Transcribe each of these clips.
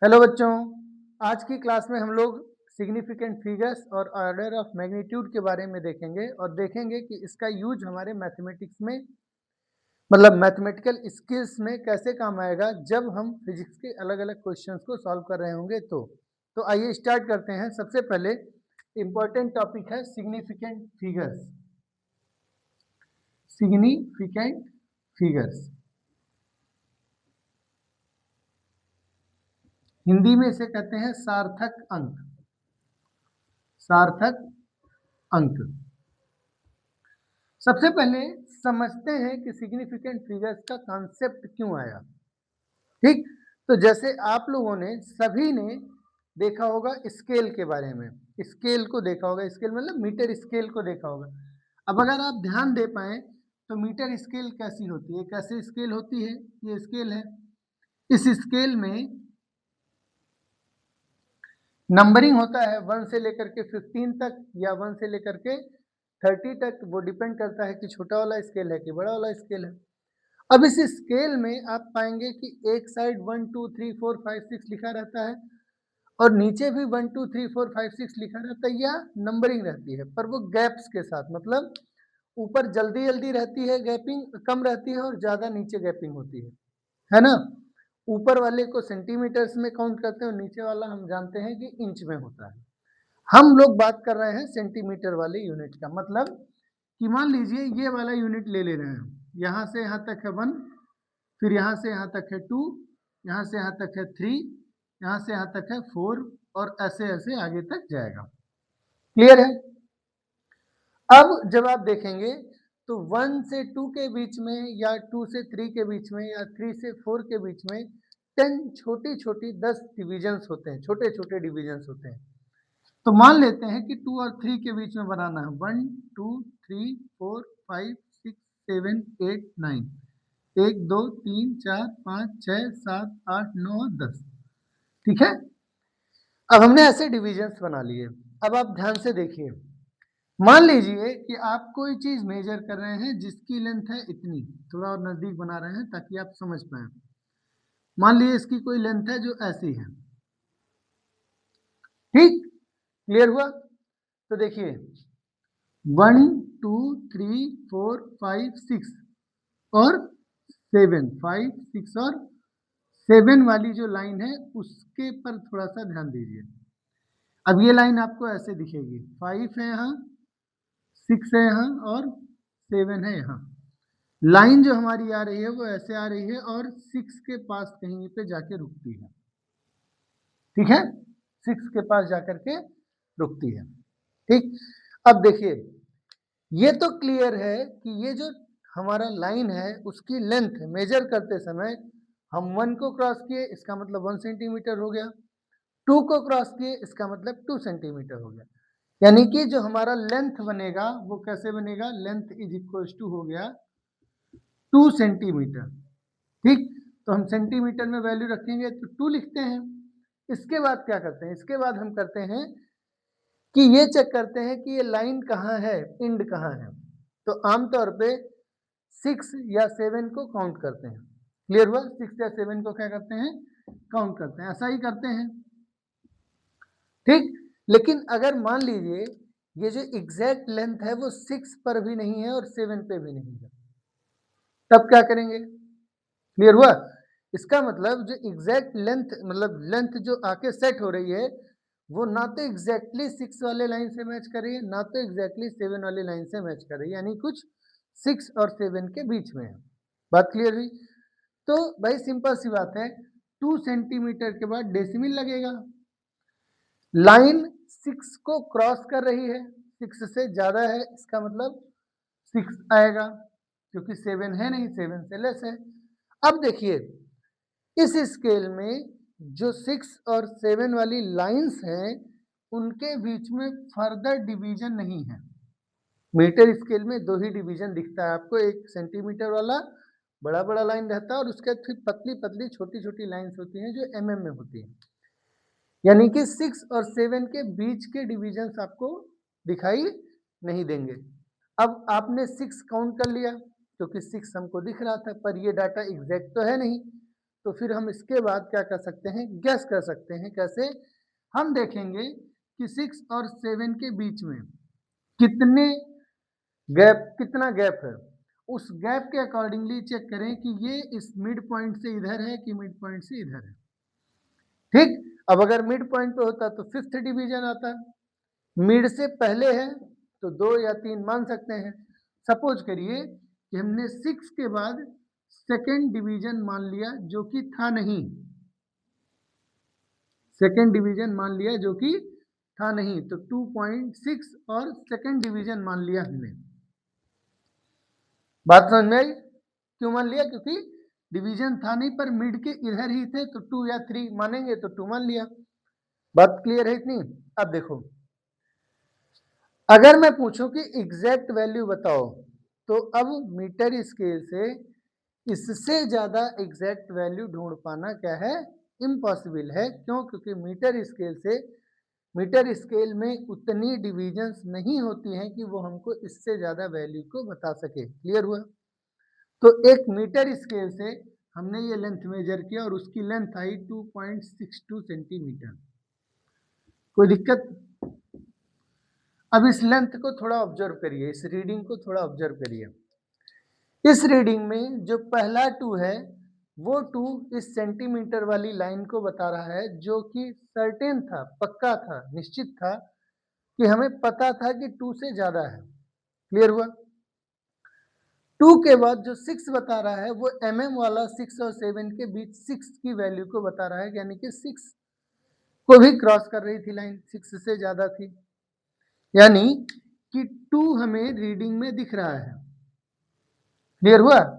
Hello बच्चों, आज की क्लास में हम लोग सिग्निफिकेंट फिगर्स और ऑर्डर ऑफ मैग्नीट्यूड के बारे में देखेंगे और देखेंगे कि इसका यूज हमारे मैथमेटिक्स में मतलब मैथमेटिकल स्किल्स में कैसे काम आएगा जब हम फिजिक्स के अलग अलग क्वेश्चंस को सॉल्व कर रहे होंगे। तो आइए स्टार्ट करते हैं। सबसे पहले इम्पोर्टेंट टॉपिक है significant figures. Significant figures Hindi में इसे कहते हैं सार्थक अंक। सार्थक अंक। सबसे पहले समझते हैं कि सिग्निफिकेंट फिगर्स का कॉन्सेप्ट क्यों आया। ठीक, तो जैसे आप लोगों ने सभी ने देखा होगा स्केल के बारे में, स्केल को देखा होगा। स्केल मतलब मीटर स्केल को देखा होगा। अब अगर आप ध्यान दे पाए तो मीटर स्केल कैसी होती है, कैसे स्केल होती है। ये स्केल है, इस स्केल में नंबरिंग होता है 1 से लेकर के 15 तक या 1 से लेकर के 30 तक। वो डिपेंड करता है कि छोटा वाला स्केल है कि बड़ा वाला स्केल है। अब इस स्केल में आप पाएंगे कि एक साइड 1 2 3 4 5 6 लिखा रहता है और नीचे भी 1 2 3 4 5 6 लिखा रहता है या नंबरिंग रहती है, पर वो गैप्स के साथ। मतलब ऊपर जल्दी जल्दी रहती है, गैपिंग कम रहती है और ज्यादा नीचे गैपिंग होती है ना। ऊपर वाले को सेंटीमीटर्स में काउंट करते हैं और नीचे वाला हम जानते हैं कि इंच में होता है। हम लोग बात कर रहे हैं सेंटीमीटर वाले यूनिट का। मतलब कि मान लीजिए ये वाला यूनिट ले रहे हैं, यहाँ से यहाँ तक है 1, फिर यहाँ से यहाँ तक है 2, यहाँ से यहाँ तक है 3, यहाँ से यहाँ तक है 4 और ऐसे ऐसे आगे तक जाएगा। क्लियर है। अब जब आप देखेंगे तो 1 से 2 के बीच में या 2 से 3 के बीच में या 3 से 4 के बीच में 10 छोटी छोटी 10 डिविजन्स होते हैं, छोटे छोटे डिविजन्स होते हैं। तो मान लेते हैं कि 2 और 3 के बीच में बनाना है 1 2 3 4 5 6 7 8 9, 1 2 3 4 5 6 7 8 9 10। ठीक है। अब हमने ऐसे डिविजन्स बना लिए। अब आप ध्यान से देखिए, मान लीजिए कि आप कोई चीज मेजर कर रहे हैं जिसकी लेंथ है इतनी। थोड़ा और नजदीक बना रहे हैं ताकि आप समझ पाए। मान लीजिए इसकी कोई लेंथ है जो ऐसी है। ठीक, क्लियर हुआ। तो देखिए 1 2 3 4 5 6 और 7, 5 6 और 7 वाली जो लाइन है उसके पर थोड़ा सा ध्यान दीजिए। अब ये लाइन आपको ऐसे दिखेगी, 5 है यहाँ, 6 है यहाँ और 7 है यहाँ। लाइन जो हमारी आ रही है वो ऐसे आ रही है और 6 के पास कहीं पे जाके रुकती है। ठीक है, 6 के पास जाकर के रुकती है। ठीक, अब देखिए ये तो क्लियर है कि ये जो हमारा लाइन है उसकी लेंथ मेजर करते समय हम 1 को क्रॉस किए, इसका मतलब 1 सेंटीमीटर हो गया। 2 को क्रॉस किए, इसका मतलब 2 सेंटीमीटर हो गया। यानी कि जो हमारा लेंथ बनेगा वो कैसे बनेगा, लेंथ इज इक्वल टू हो गया 2 सेंटीमीटर। ठीक, तो हम सेंटीमीटर में वैल्यू रखेंगे तो 2 लिखते हैं। इसके बाद क्या करते हैं, इसके बाद हम करते हैं कि ये चेक करते हैं कि ये लाइन कहाँ है, एंड कहाँ है। तो आमतौर पे 6 या 7 को काउंट करते हैं। क्लियर हुआ, 6 या 7 को क्या करते हैं, काउंट करते हैं। ऐसा ही करते हैं। ठीक, लेकिन अगर मान लीजिए ये जो एग्जैक्ट लेंथ है वो 6 पर भी नहीं है और 7 पे भी नहीं है, तब क्या करेंगे। क्लियर हुआ। इसका मतलब जो एग्जैक्ट लेंथ मतलब लेंथ जो आके सेट हो रही है वो ना तो एग्जैक्टली 6 वाले लाइन से मैच कर रही है ना तो एग्जैक्टली 7 वाले लाइन से मैच कर रही है, यानी कुछ 6 और 7 के बीच में है। बात क्लियर हुई। तो भाई सिंपल सी बात है, 2 सेंटीमीटर के बाद डेसिमल लगेगा। लाइन 6 को क्रॉस कर रही है, 6 से ज्यादा है, इसका मतलब 6 आएगा क्योंकि 7 है नहीं, 7 से लेस है। अब देखिए इस स्केल में जो 6 और 7 वाली लाइंस हैं उनके बीच में फर्दर डिवीजन नहीं है। मीटर स्केल में 2 ही डिवीजन दिखता है आपको, एक सेंटीमीटर वाला बड़ा बड़ा लाइन रहता है और उसके बाद फिर पतली पतली छोटी छोटी लाइंस होती हैं जो mm में होती हैं। यानी कि 6 और 7 के बीच के डिविजन्स आपको दिखाई नहीं देंगे। अब आपने 6 काउंट कर लिया क्योंकि 6 हमको दिख रहा था, पर ये डाटा एग्जैक्ट तो है नहीं, तो फिर हम इसके बाद क्या कर सकते हैं, गैस कर सकते हैं। कैसे? हम देखेंगे कि 6 और 7 के बीच में कितना गैप है, उस गैप के अकॉर्डिंगली चेक करें कि ये इस मिड पॉइंट से इधर है कि मिड पॉइंट से इधर है। ठीक, अब अगर मिड पॉइंट पे होता तो 5th डिवीजन आता, मिड से पहले है तो 2 या 3 मान सकते हैं। सपोज करिए कि हमने 6 के बाद सेकेंड डिवीजन मान लिया जो कि था नहीं, सेकेंड डिवीजन मान लिया जो कि था नहीं, तो 2.6 और सेकेंड डिवीजन मान लिया हमने। बात समझ में आई? क्यों मान लिया? क्योंकि डिवीजन था नहीं पर मिड के इधर ही थे, तो 2 या 3 मानेंगे तो 2 मान लिया। बात क्लियर है इतनी? अब देखो, अगर मैं पूछूं कि एग्जैक्ट वैल्यू बताओ, तो अब मीटर स्केल से इससे ज्यादा एग्जैक्ट वैल्यू ढूंढ पाना क्या है, इम्पॉसिबल है। क्यों? क्योंकि मीटर स्केल में उतनी डिवीजन्स नहीं होती हैं कि वो हमको इससे ज्यादा वैल्यू को बता सके। क्लियर हुआ? तो एक मीटर स्केल से हमने ये लेंथ मेजर किया और उसकी लेंथ आई 2.62 सेंटीमीटर। कोई दिक्कत? अब इस लेंथ को थोड़ा ऑब्जर्व करिए, इस रीडिंग को थोड़ा ऑब्जर्व करिए। इस रीडिंग में जो पहला 2 है वो 2 इस सेंटीमीटर वाली लाइन को बता रहा है, जो कि सर्टेन था, पक्का था, निश्चित था कि हमें पता था कि 2 से ज्यादा है। क्लियर हुआ? 2 के बाद जो 6 बता रहा है वो वाला 6 और 7 के बीच 6 की वैल्यू को बता रहा है, यानी कि 6 को भी क्रॉस कर रही थी लाइन, 6 से ज्यादा थी, यानी कि 2 हमें रीडिंग में दिख रहा है। क्लियर हुआ?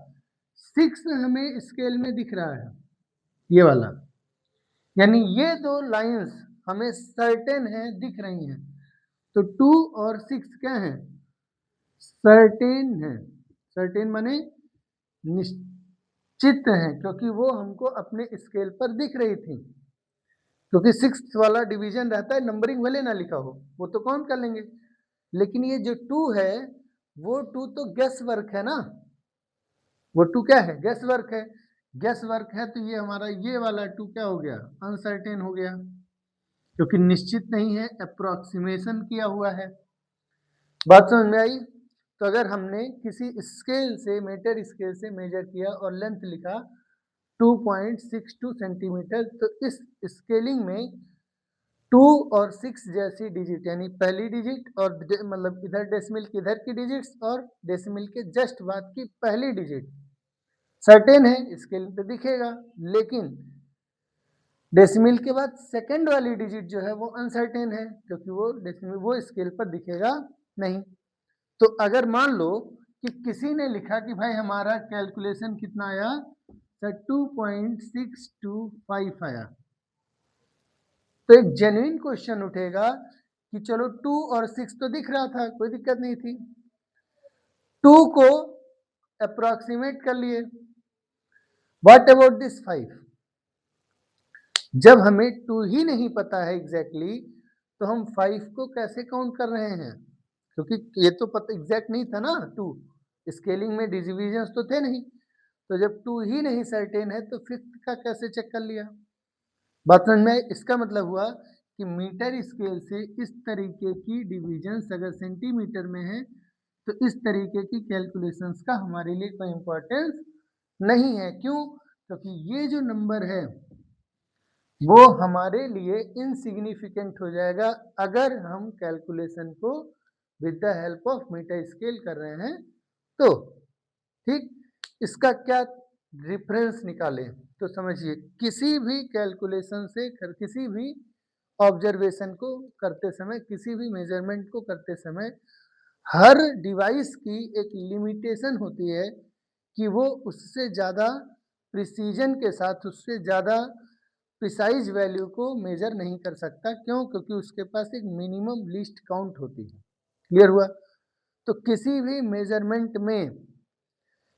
6 हमें स्केल में दिख रहा है, ये वाला, यानी ये दो लाइंस हमें सर्टेन है, दिख रही हैं। तो 2 और 6 क्या है? सर्टेन है। सर्टेन माने निश्चित है, क्योंकि वो हमको अपने स्केल पर दिख रही थी। क्योंकि 6 वाला डिवीजन रहता है, नंबरिंग भले ना लिखा हो, वो तो काउंट कर लेंगे, लेकिन ये जो 2 है वो 2 तो गेस वर्क है ना, वो 2 क्या है? गेस वर्क है। गेस वर्क है तो ये हमारा ये वाला 2 क्या हो गया? अनसर्टेन हो गया, क्योंकि निश्चित नहीं है, अप्रोक्सीमेशन किया हुआ है। बात समझ में आई? तो अगर हमने किसी स्केल से, मीटर स्केल से मेजर किया और लेंथ लिखा 2.62 सेंटीमीटर, तो इस स्केलिंग में 2 और 6 जैसी डिजिट, यानी पहली डिजिट और मतलब इधर डेसिमल की इधर की डिजिट्स और डेसिमल के जस्ट बाद की पहली डिजिट सर्टेन है, स्केल पे दिखेगा, लेकिन डेसिमल के बाद सेकंड वाली डिजिट जो है वो अनसर्टेन है, क्योंकि वो डेसिमल वो स्केल पर दिखेगा नहीं। तो अगर मान लो कि किसी ने लिखा कि भाई हमारा कैलकुलेशन कितना आया, 2.625 आया, तो एक जेन्युइन क्वेश्चन उठेगा कि चलो 2 और 6 तो दिख रहा था, कोई दिक्कत नहीं थी, 2 को अप्रोक्सीमेट कर लिए, व्हाट अबाउट दिस 5? जब हमें 2 ही नहीं पता है एग्जैक्टली, तो हम 5 को कैसे काउंट कर रहे हैं? क्योंकि ये तो पता एग्जैक्ट नहीं था ना, 2 स्केलिंग में डिविजन्स तो थे नहीं, तो जब 2 ही नहीं सर्टेन है तो 5th का कैसे चेक कर लिया? बात समझ में? इसका मतलब हुआ कि मीटर स्केल से इस तरीके की डिविजन्स अगर सेंटीमीटर में है तो इस तरीके की कैलकुलेशंस का हमारे लिए कोई इंपॉर्टेंस नहीं है। क्यों? क्योंकि ये जो नंबर है वो हमारे लिए इनसिग्निफिकेंट हो जाएगा अगर हम कैलकुलेशन को with the help of metre scale कर रहे हैं तो। ठीक, इसका क्या रिफरेंस निकालें? तो समझिए, किसी भी कैलकुलेशन से, किसी भी ऑब्जर्वेशन को करते समय, किसी भी मेजरमेंट को करते समय, हर डिवाइस की एक लिमिटेशन होती है कि वो उससे ज़्यादा प्रिसीजन के साथ, उससे ज़्यादा प्रिसाइज वैल्यू को मेजर नहीं कर सकता। क्यों? क्योंकि उसके पास एक मिनिमम लिस्ट काउंट होती है। क्लियर हुआ? तो किसी भी मेजरमेंट में,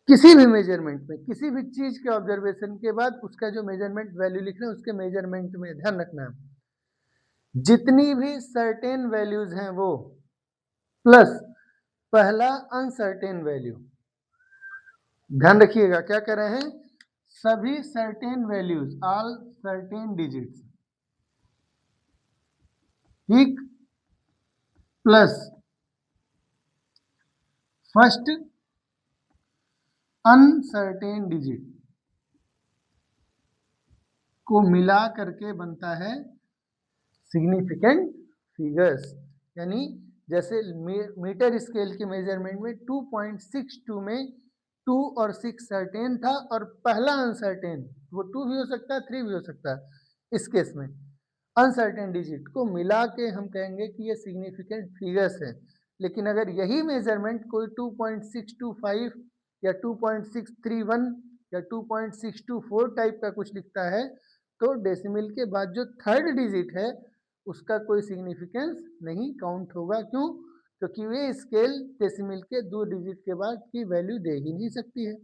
किसी भी चीज के ऑब्जर्वेशन के बाद उसका जो मेजरमेंट वैल्यू लिख रहे हैं उसके मेजरमेंट में ध्यान रखना है, जितनी भी सर्टेन वैल्यूज हैं वो प्लस पहला अनसर्टेन वैल्यू। ध्यान रखिएगा क्या कर रहे हैं, सभी certain values, all certain digits, ठीक, प्लस फर्स्ट अनसर्टेन डिजिट को मिला करके बनता है सिग्निफिकेंट फिगर्स। यानी जैसे मीटर स्केल के मेजरमेंट में 2.62 में 2 और 6 सर्टेन था और पहला अनसर्टेन, वो 2 भी हो सकता है 3 भी हो सकता है, इस केस में अनसर्टेन डिजिट को मिला के हम कहेंगे कि ये सिग्निफिकेंट फिगर्स है। लेकिन अगर यही मेजरमेंट कोई 2.625 या 2.631 या 2.624 टाइप का कुछ लिखता है तो डेसिमल के बाद जो थर्ड डिजिट है उसका कोई सिग्निफिकेंस नहीं काउंट होगा। क्यों? क्योंकि वे स्केल डेसिमल के 2 डिजिट के बाद की वैल्यू दे ही नहीं सकती है।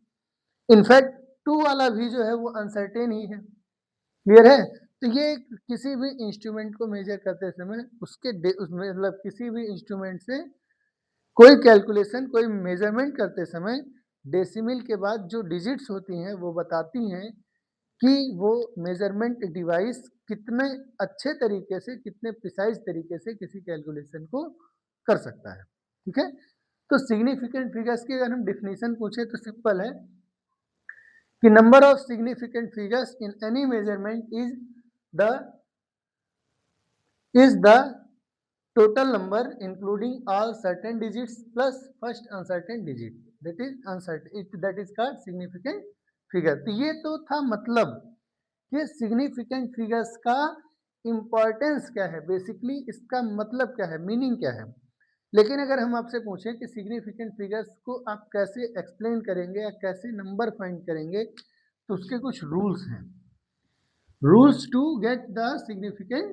इनफैक्ट 2 वाला भी जो है वो अनसर्टेन ही है। क्लियर है? तो ये किसी भी इंस्ट्रूमेंट को मेजर करते समय उसके मतलब किसी भी इंस्ट्रूमेंट से कोई कैलकुलेशन, कोई मेजरमेंट करते समय डेसिमल के बाद जो डिजिट्स होती हैं वो बताती हैं कि वो मेजरमेंट डिवाइस कितने अच्छे तरीके से, कितने प्रिसाइज तरीके से किसी कैलकुलेशन को कर सकता है। ठीक है? तो सिग्निफिकेंट फिगर्स की अगर हम डिफिनीशन पूछे तो सिंपल है कि number of significant figures in any measurement is the total number including all certain digits plus first uncertain digit, that is uncertain, that is called significant figure। तो ये तो था मतलब कि सिग्निफिकेंट फिगर्स का इंपॉर्टेंस क्या है, बेसिकली इसका मतलब क्या है, मीनिंग क्या है। लेकिन अगर हम आपसे पूछें कि सिग्निफिकेंट फिगर्स को आप कैसे एक्सप्लेन करेंगे या कैसे नंबर फाइंड करेंगे तो उसके कुछ रूल्स हैं। Rules to get the significant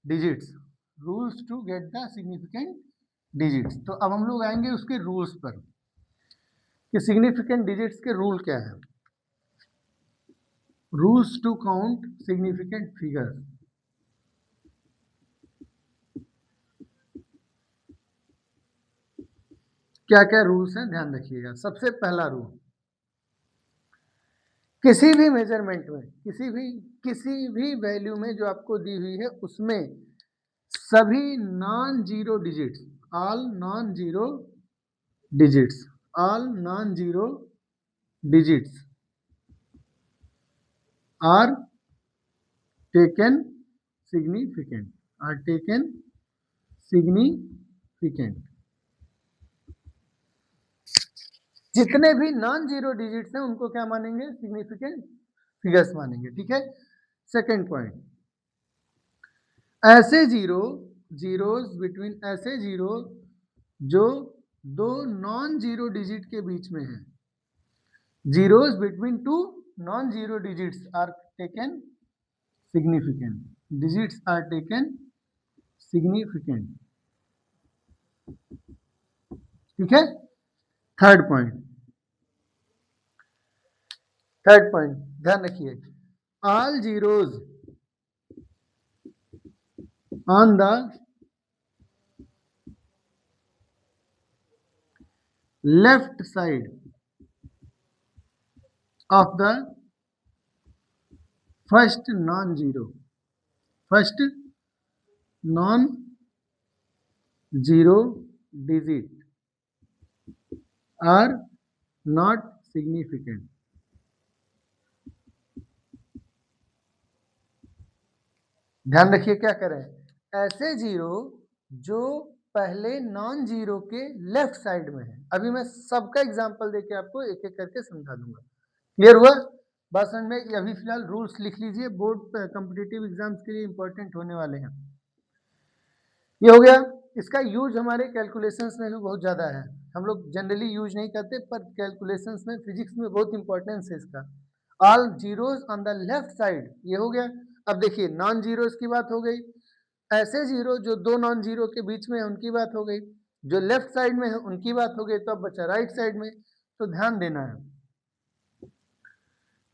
digits, rules to get the significant digits. तो अब हम लोग आएंगे उसके रूल्स पर कि सिग्निफिकेंट डिजिट्स के रूल क्या है। Rules to count significant figures. क्या क्या रूल्स हैं ध्यान रखिएगा। सबसे पहला रूल, किसी भी मेजरमेंट में, किसी भी वैल्यू में जो आपको दी हुई है उसमें सभी non zero digits, all non zero digits, all non zero digits are taken significant, are taken significant. जितने भी नॉन जीरो डिजिट्स हैं उनको क्या मानेंगे, सिग्निफिकेंट फिगर्स मानेंगे। ठीक है? सेकेंड पॉइंट, ऐसे जीरोज बिटवीन, ऐसे जीरो जो दो नॉन जीरो डिजिट के बीच में है, zeros between two non zero digits are taken significant, digits are taken significant. ठीक है? थर्ड पॉइंट ध्यान रखिए, all zeros on the left side of the first non-zero digit are not significant। ध्यान रखिए क्या कर रहे हैं, ऐसे जीरो जो पहले नॉन जीरो के लेफ्ट साइड में है। अभी मैं सबका एग्जांपल देके आपको एक एक करके समझा दूंगा। क्लियर हुआ बात समझ में? अभी फिलहाल रूल्स लिख लीजिए, बोर्ड कॉम्पिटिटिव एग्जाम्स के लिए इंपॉर्टेंट होने वाले हैं। ये हो गया। इसका यूज हमारे कैलकुलेशंस में भी बहुत ज़्यादा है, हम लोग जनरली यूज नहीं करते पर कैलकुलेशंस में, फिजिक्स में बहुत इंपॉर्टेंस है इसका। All zeros on the left side, ये हो गया। अब देखिए नॉन जीरोज की बात हो गई, ऐसे जीरो जो दो नॉन जीरो के बीच में है उनकी बात हो गई, जो लेफ्ट साइड में है उनकी बात हो गई। तो अब बचा राइट साइड में, तो ध्यान देना है,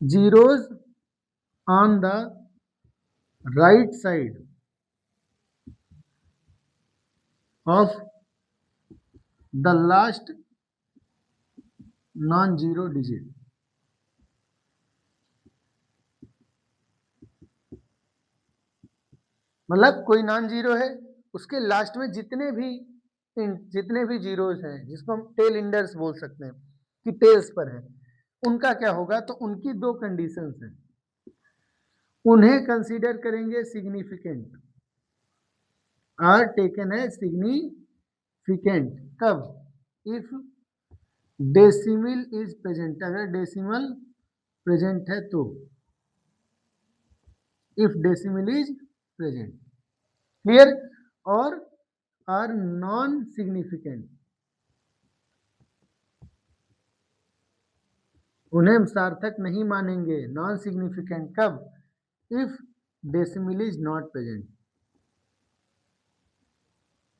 zeros on the right side of the last non-zero digit मतलब कोई नॉन जीरो है, उसके लास्ट में जितने भी जीरोज हैं, जिसको हम टेल इंडर्स बोल सकते हैं कि टेल्स पर है, उनका क्या होगा, तो उनकी दो कंडीशंस हैं, उन्हें कंसीडर करेंगे सिग्निफिकेंट, आर टेकन है सिग्निफिकेंट, कब, इफ डेसिमल इज प्रेजेंट, अगर डेसिमल प्रेजेंट है तो, if decimal is present, clear, और आर नॉन सिग्निफिकेंट, उन्हें हम सार्थक नहीं मानेंगे, नॉन सिग्निफिकेंट कब, if decimal is not present,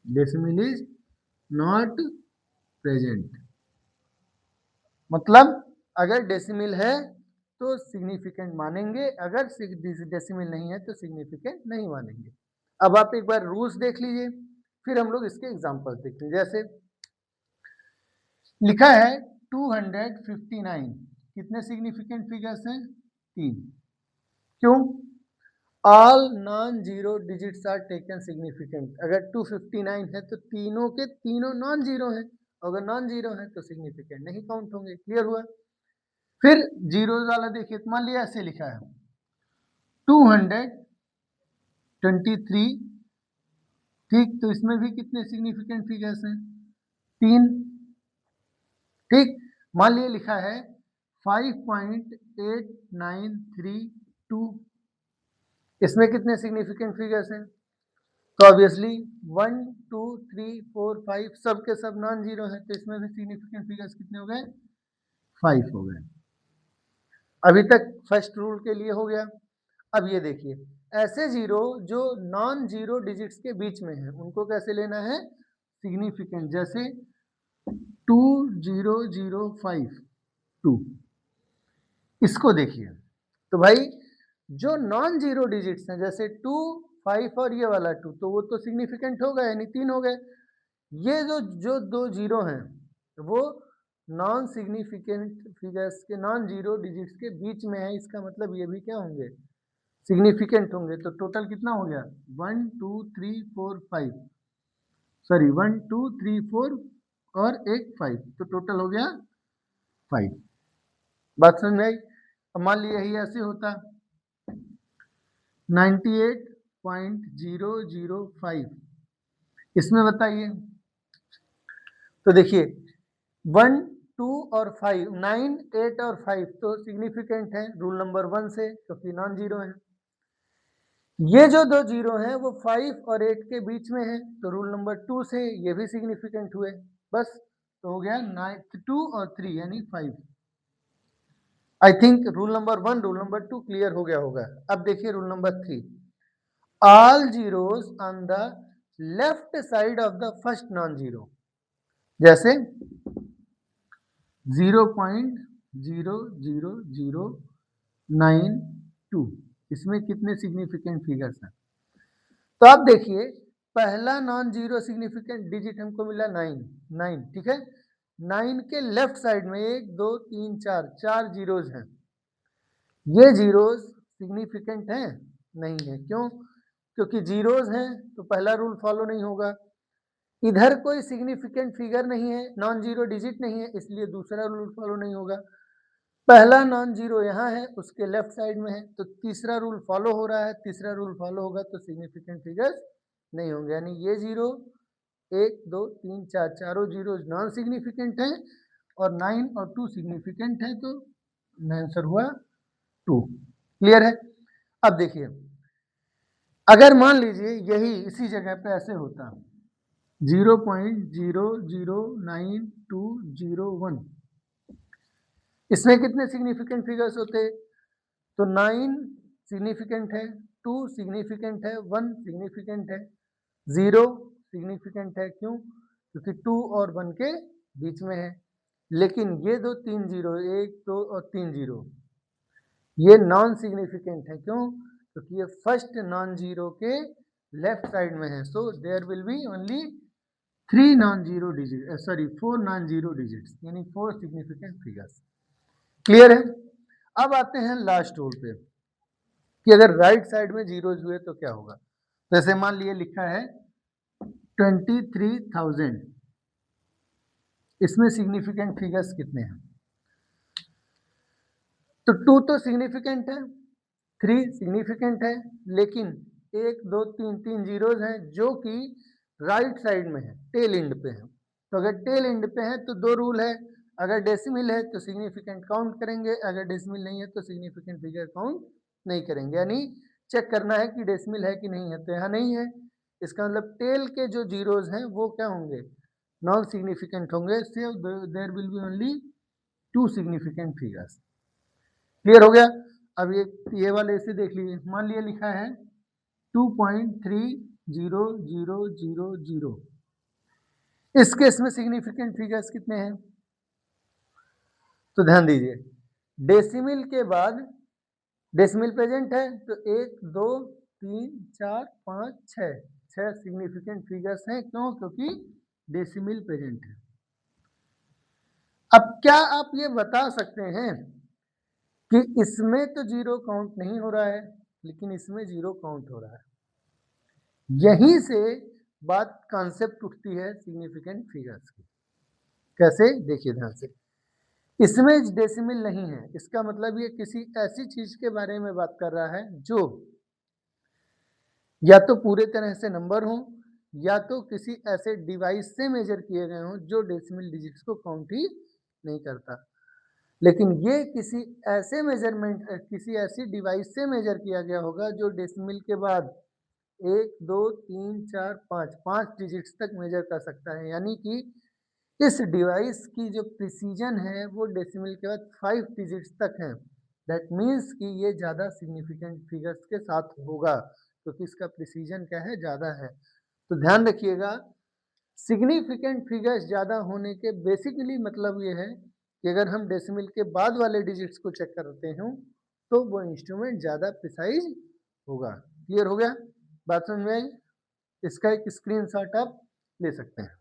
decimal is not present, मतलब अगर डेसिमल है तो सिग्निफिकेंट मानेंगे, अगर डेसिमल नहीं है तो सिग्निफिकेंट नहीं मानेंगे। अब आप एक बार रूल्स देख लीजिए, फिर हम लोग इसके एग्जांपल्स देखते हैं। जैसे लिखा है 259, कितने सिग्निफिकेंट फिगर्स हैं, 3, क्यों, all non zero digits are taken significant, अगर 259 है तो तीनों के तीनों नॉन जीरो हैं, अगर नॉन जीरो है तो सिग्निफिकेंट नहीं काउंट होंगे, क्लियर हुआ। फिर जीरोज वाला देखिए, तो मान लिया ऐसे लिखा है 223, ठीक, तो इसमें भी कितने सिग्निफिकेंट फिगर्स हैं, 3, ठीक, मान लिया लिखा है 5.8932, इसमें कितने सिग्निफिकेंट फिगर्स हैं, तो ऑब्वियसली 1 2 3 4 5 सब के सब नॉन जीरो हैं, तो इसमें भी सिग्निफिकेंट फिगर्स कितने हो गए, 5 हो गए। अभी तक फर्स्ट रूल के लिए हो गया। अब ये देखिए, ऐसे जीरो जो नॉन जीरो डिजिट्स के बीच में है, उनको कैसे लेना है, सिग्निफिकेंट, जैसे 20052, इसको देखिए, तो भाई जो नॉन जीरो डिजिट्स हैं, जैसे 2 5 और ये वाला 2, तो वो तो सिग्निफिकेंट हो गए, यानी 3 हो गए। ये जो दो जीरो हैं वो नॉन सिग्निफिकेंट फिगर्स के, नॉन जीरो डिजिट्स के बीच में है, इसका मतलब ये भी क्या होंगे, सिग्निफिकेंट होंगे। तो टोटल कितना हो गया, 1 2 3 4 5, सॉरी 1 2 3 4 और एक 5, तो टोटल हो गया 5। बात समझ में आई। अब मान लीजिए यही ऐसे होता 98.005, इसमें बताइए, तो देखिए 1 2 और 5, 9 8 और 5 तो सिग्निफिकेंट है रूल नंबर 1 से, क्योंकि नॉन जीरो है। ये जो दो जीरो हैं वो 5 और 8 के बीच में है, तो रूल नंबर 2 से ये भी सिग्निफिकेंट हुए, बस, तो हो गया 2 और 3 यानी 5। I think rule number 1 rule number 2 clear हो गया होगा। अब देखिए rule number 3, all zeros on the left side of the first non zero, जैसे 0.00092, इसमें कितने सिग्निफिकेंट फिगर्स हैं, तो आप देखिए पहला नॉन जीरो सिग्निफिकेंट डिजिट हमको मिला 9, ठीक है, 9 के लेफ्ट साइड में 1 2 3 4 जीरोज हैं, ये जीरोज सिग्निफिकेंट हैं, नहीं है, क्यों, क्योंकि जीरोज हैं तो पहला रूल फॉलो नहीं होगा, इधर कोई सिग्निफिकेंट फिगर नहीं है, नॉन जीरो डिजिट नहीं है, इसलिए दूसरा रूल फॉलो नहीं होगा। पहला नॉन जीरो यहाँ है, उसके लेफ्ट साइड में है, तो तीसरा रूल फॉलो हो रहा है, तीसरा रूल फॉलो होगा तो सिग्निफिकेंट फिगर्स नहीं होंगे, यानी ये जीरो 1 2 3 4 चारों जीरो नॉन सिग्निफिकेंट हैं और 9 और 2 सिग्निफिकेंट है, तो आंसर हुआ 2, क्लियर है। अब देखिए, अगर मान लीजिए यही इसी जगह पे ऐसे होता 0.009201, इसमें कितने सिग्निफिकेंट फिगर्स होते, तो 9 सिग्निफिकेंट है, 2 सिग्निफिकेंट है, 1 सिग्निफिकेंट है, 0 सिग्निफिकेंट है, क्यों, क्योंकि 2 और 1 के बीच में है। लेकिन ये दो 3 जीरो, 1 2 और 3 जीरो, ये नॉन सिग्निफिकेंट है, क्यों, क्योंकि ये फर्स्ट नॉन जीरो के लेफ्ट साइड में है, so there will be only 3 non zero digit, sorry 4 non zero digits, यानी 4 सिग्निफिकेंट फिगर्स, क्लियर है। अब आते हैं लास्ट रूल पे कि अगर राइट साइड में जीरोज हुए तो क्या होगा, जैसे मान लिए लिखा है 23,000, इसमें सिग्निफिकेंट फिगर्स कितने हैं? तो 2 तो सिग्निफिकेंट है, 3 सिग्निफिकेंट है, लेकिन 1 2 3 3 जीरोज हैं जो कि राइट साइड में है, टेल एंड पे है। तो अगर टेल एंड पे है तो दो रूल है, अगर डेसिमल है तो सिग्निफिकेंट काउंट करेंगे, अगर डेसिमल नहीं है तो सिग्निफिकेंट फिगर काउंट नहीं करेंगे। यानी चेक करना है कि डेसिमल है कि नहीं है, तो यहाँ नहीं है, इसका मतलब टेल के जो जीरोज हैं वो क्या होंगे? नॉन सिग्निफिकेंट होंगे। So there will be only 2 significant figures. Clear हो गया? अब ये वाले इसे देख लीजिए, मान लिया लिखा है 2.300000, इस केस में सिग्निफिकेंट फिगर्स कितने हैं? तो ध्यान दीजिए, डेसिमल के बाद डेसिमल प्रेजेंट है तो 1 2 3 4 5 6 6 सिग्निफिकेंट फिगर्स हैं। क्यों? क्योंकि डेसिमल प्रेजेंट है। अब क्या आप ये बता सकते हैं कि इसमें तो जीरो काउंट नहीं हो रहा है, लेकिन इसमें जीरो काउंट हो रहा है? यहीं से बात कॉन्सेप्ट उठती है सिग्निफिकेंट फिगर्स की। कैसे? देखिए ध्यान से, इसमें डेसिमल नहीं है, इसका मतलब ये किसी ऐसी चीज के बारे में बात कर रहा है जो या तो पूरे तरह से नंबर हो या तो किसी ऐसे डिवाइस से मेजर किए गए हों जो डेसिमल डिजिट्स को काउंट ही नहीं करता। लेकिन ये किसी ऐसे मेजरमेंट किसी ऐसी डिवाइस से मेजर किया गया होगा जो डेसिमल के बाद 1 2 3 4 5 5 डिजिट्स तक मेजर कर सकता है। यानी कि इस डिवाइस की जो प्रिसीजन है वो डेसिमल के बाद 5 डिजिट्स तक है। दैट मीन्स कि ये ज़्यादा सिग्निफिकेंट फिगर्स के साथ होगा क्योंकि इसका प्रिसीजन क्या है? ज़्यादा है। तो ध्यान रखिएगा, सिग्निफिकेंट फिगर्स ज़्यादा होने के बेसिकली मतलब ये है कि अगर हम डेसिमल के बाद वाले डिजिट्स को चेक करते हैं तो वो इंस्ट्रूमेंट ज़्यादा प्रिसाइज होगा। क्लियर हो गया? बात समझ में आई? इसका एक स्क्रीनशॉट आप ले सकते हैं।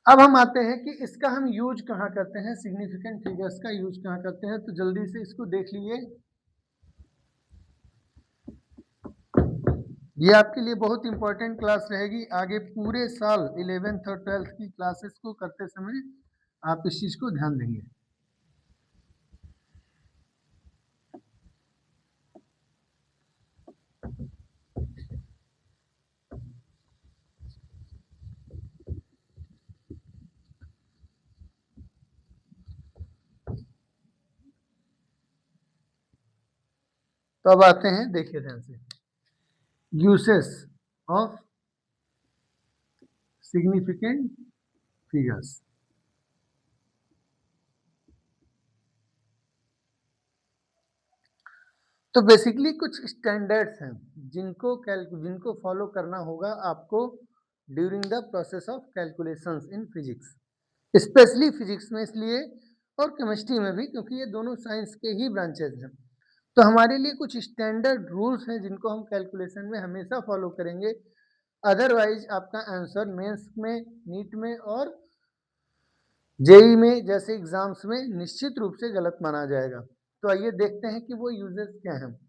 अब हम आते हैं कि इसका हम यूज कहाँ करते हैं, सिग्निफिकेंट फिगर्स का यूज कहाँ करते हैं, तो जल्दी से इसको देख लीजिए। ये आपके लिए बहुत इंपॉर्टेंट क्लास रहेगी आगे पूरे साल 11th और 12th की क्लासेस को करते समय आप इस चीज को ध्यान देंगे। तो अब आते हैं, देखिए ध्यान से, यूसेस ऑफ सिग्निफिकेंट फिगर्स। तो बेसिकली कुछ स्टैंडर्ड्स हैं जिनको फॉलो करना होगा आपको during the process of calculations in physics, specially physics में इसलिए, और केमिस्ट्री में भी, क्योंकि ये दोनों साइंस के ही ब्रांचेज हैं। तो हमारे लिए कुछ स्टैंडर्ड रूल्स हैं जिनको हम कैलकुलेशन में हमेशा फॉलो करेंगे, अदरवाइज आपका आंसर मेंस में, नीट में और जेई में जैसे एग्जाम्स में निश्चित रूप से गलत माना जाएगा। तो आइए देखते हैं कि वो यूजेस क्या हैं।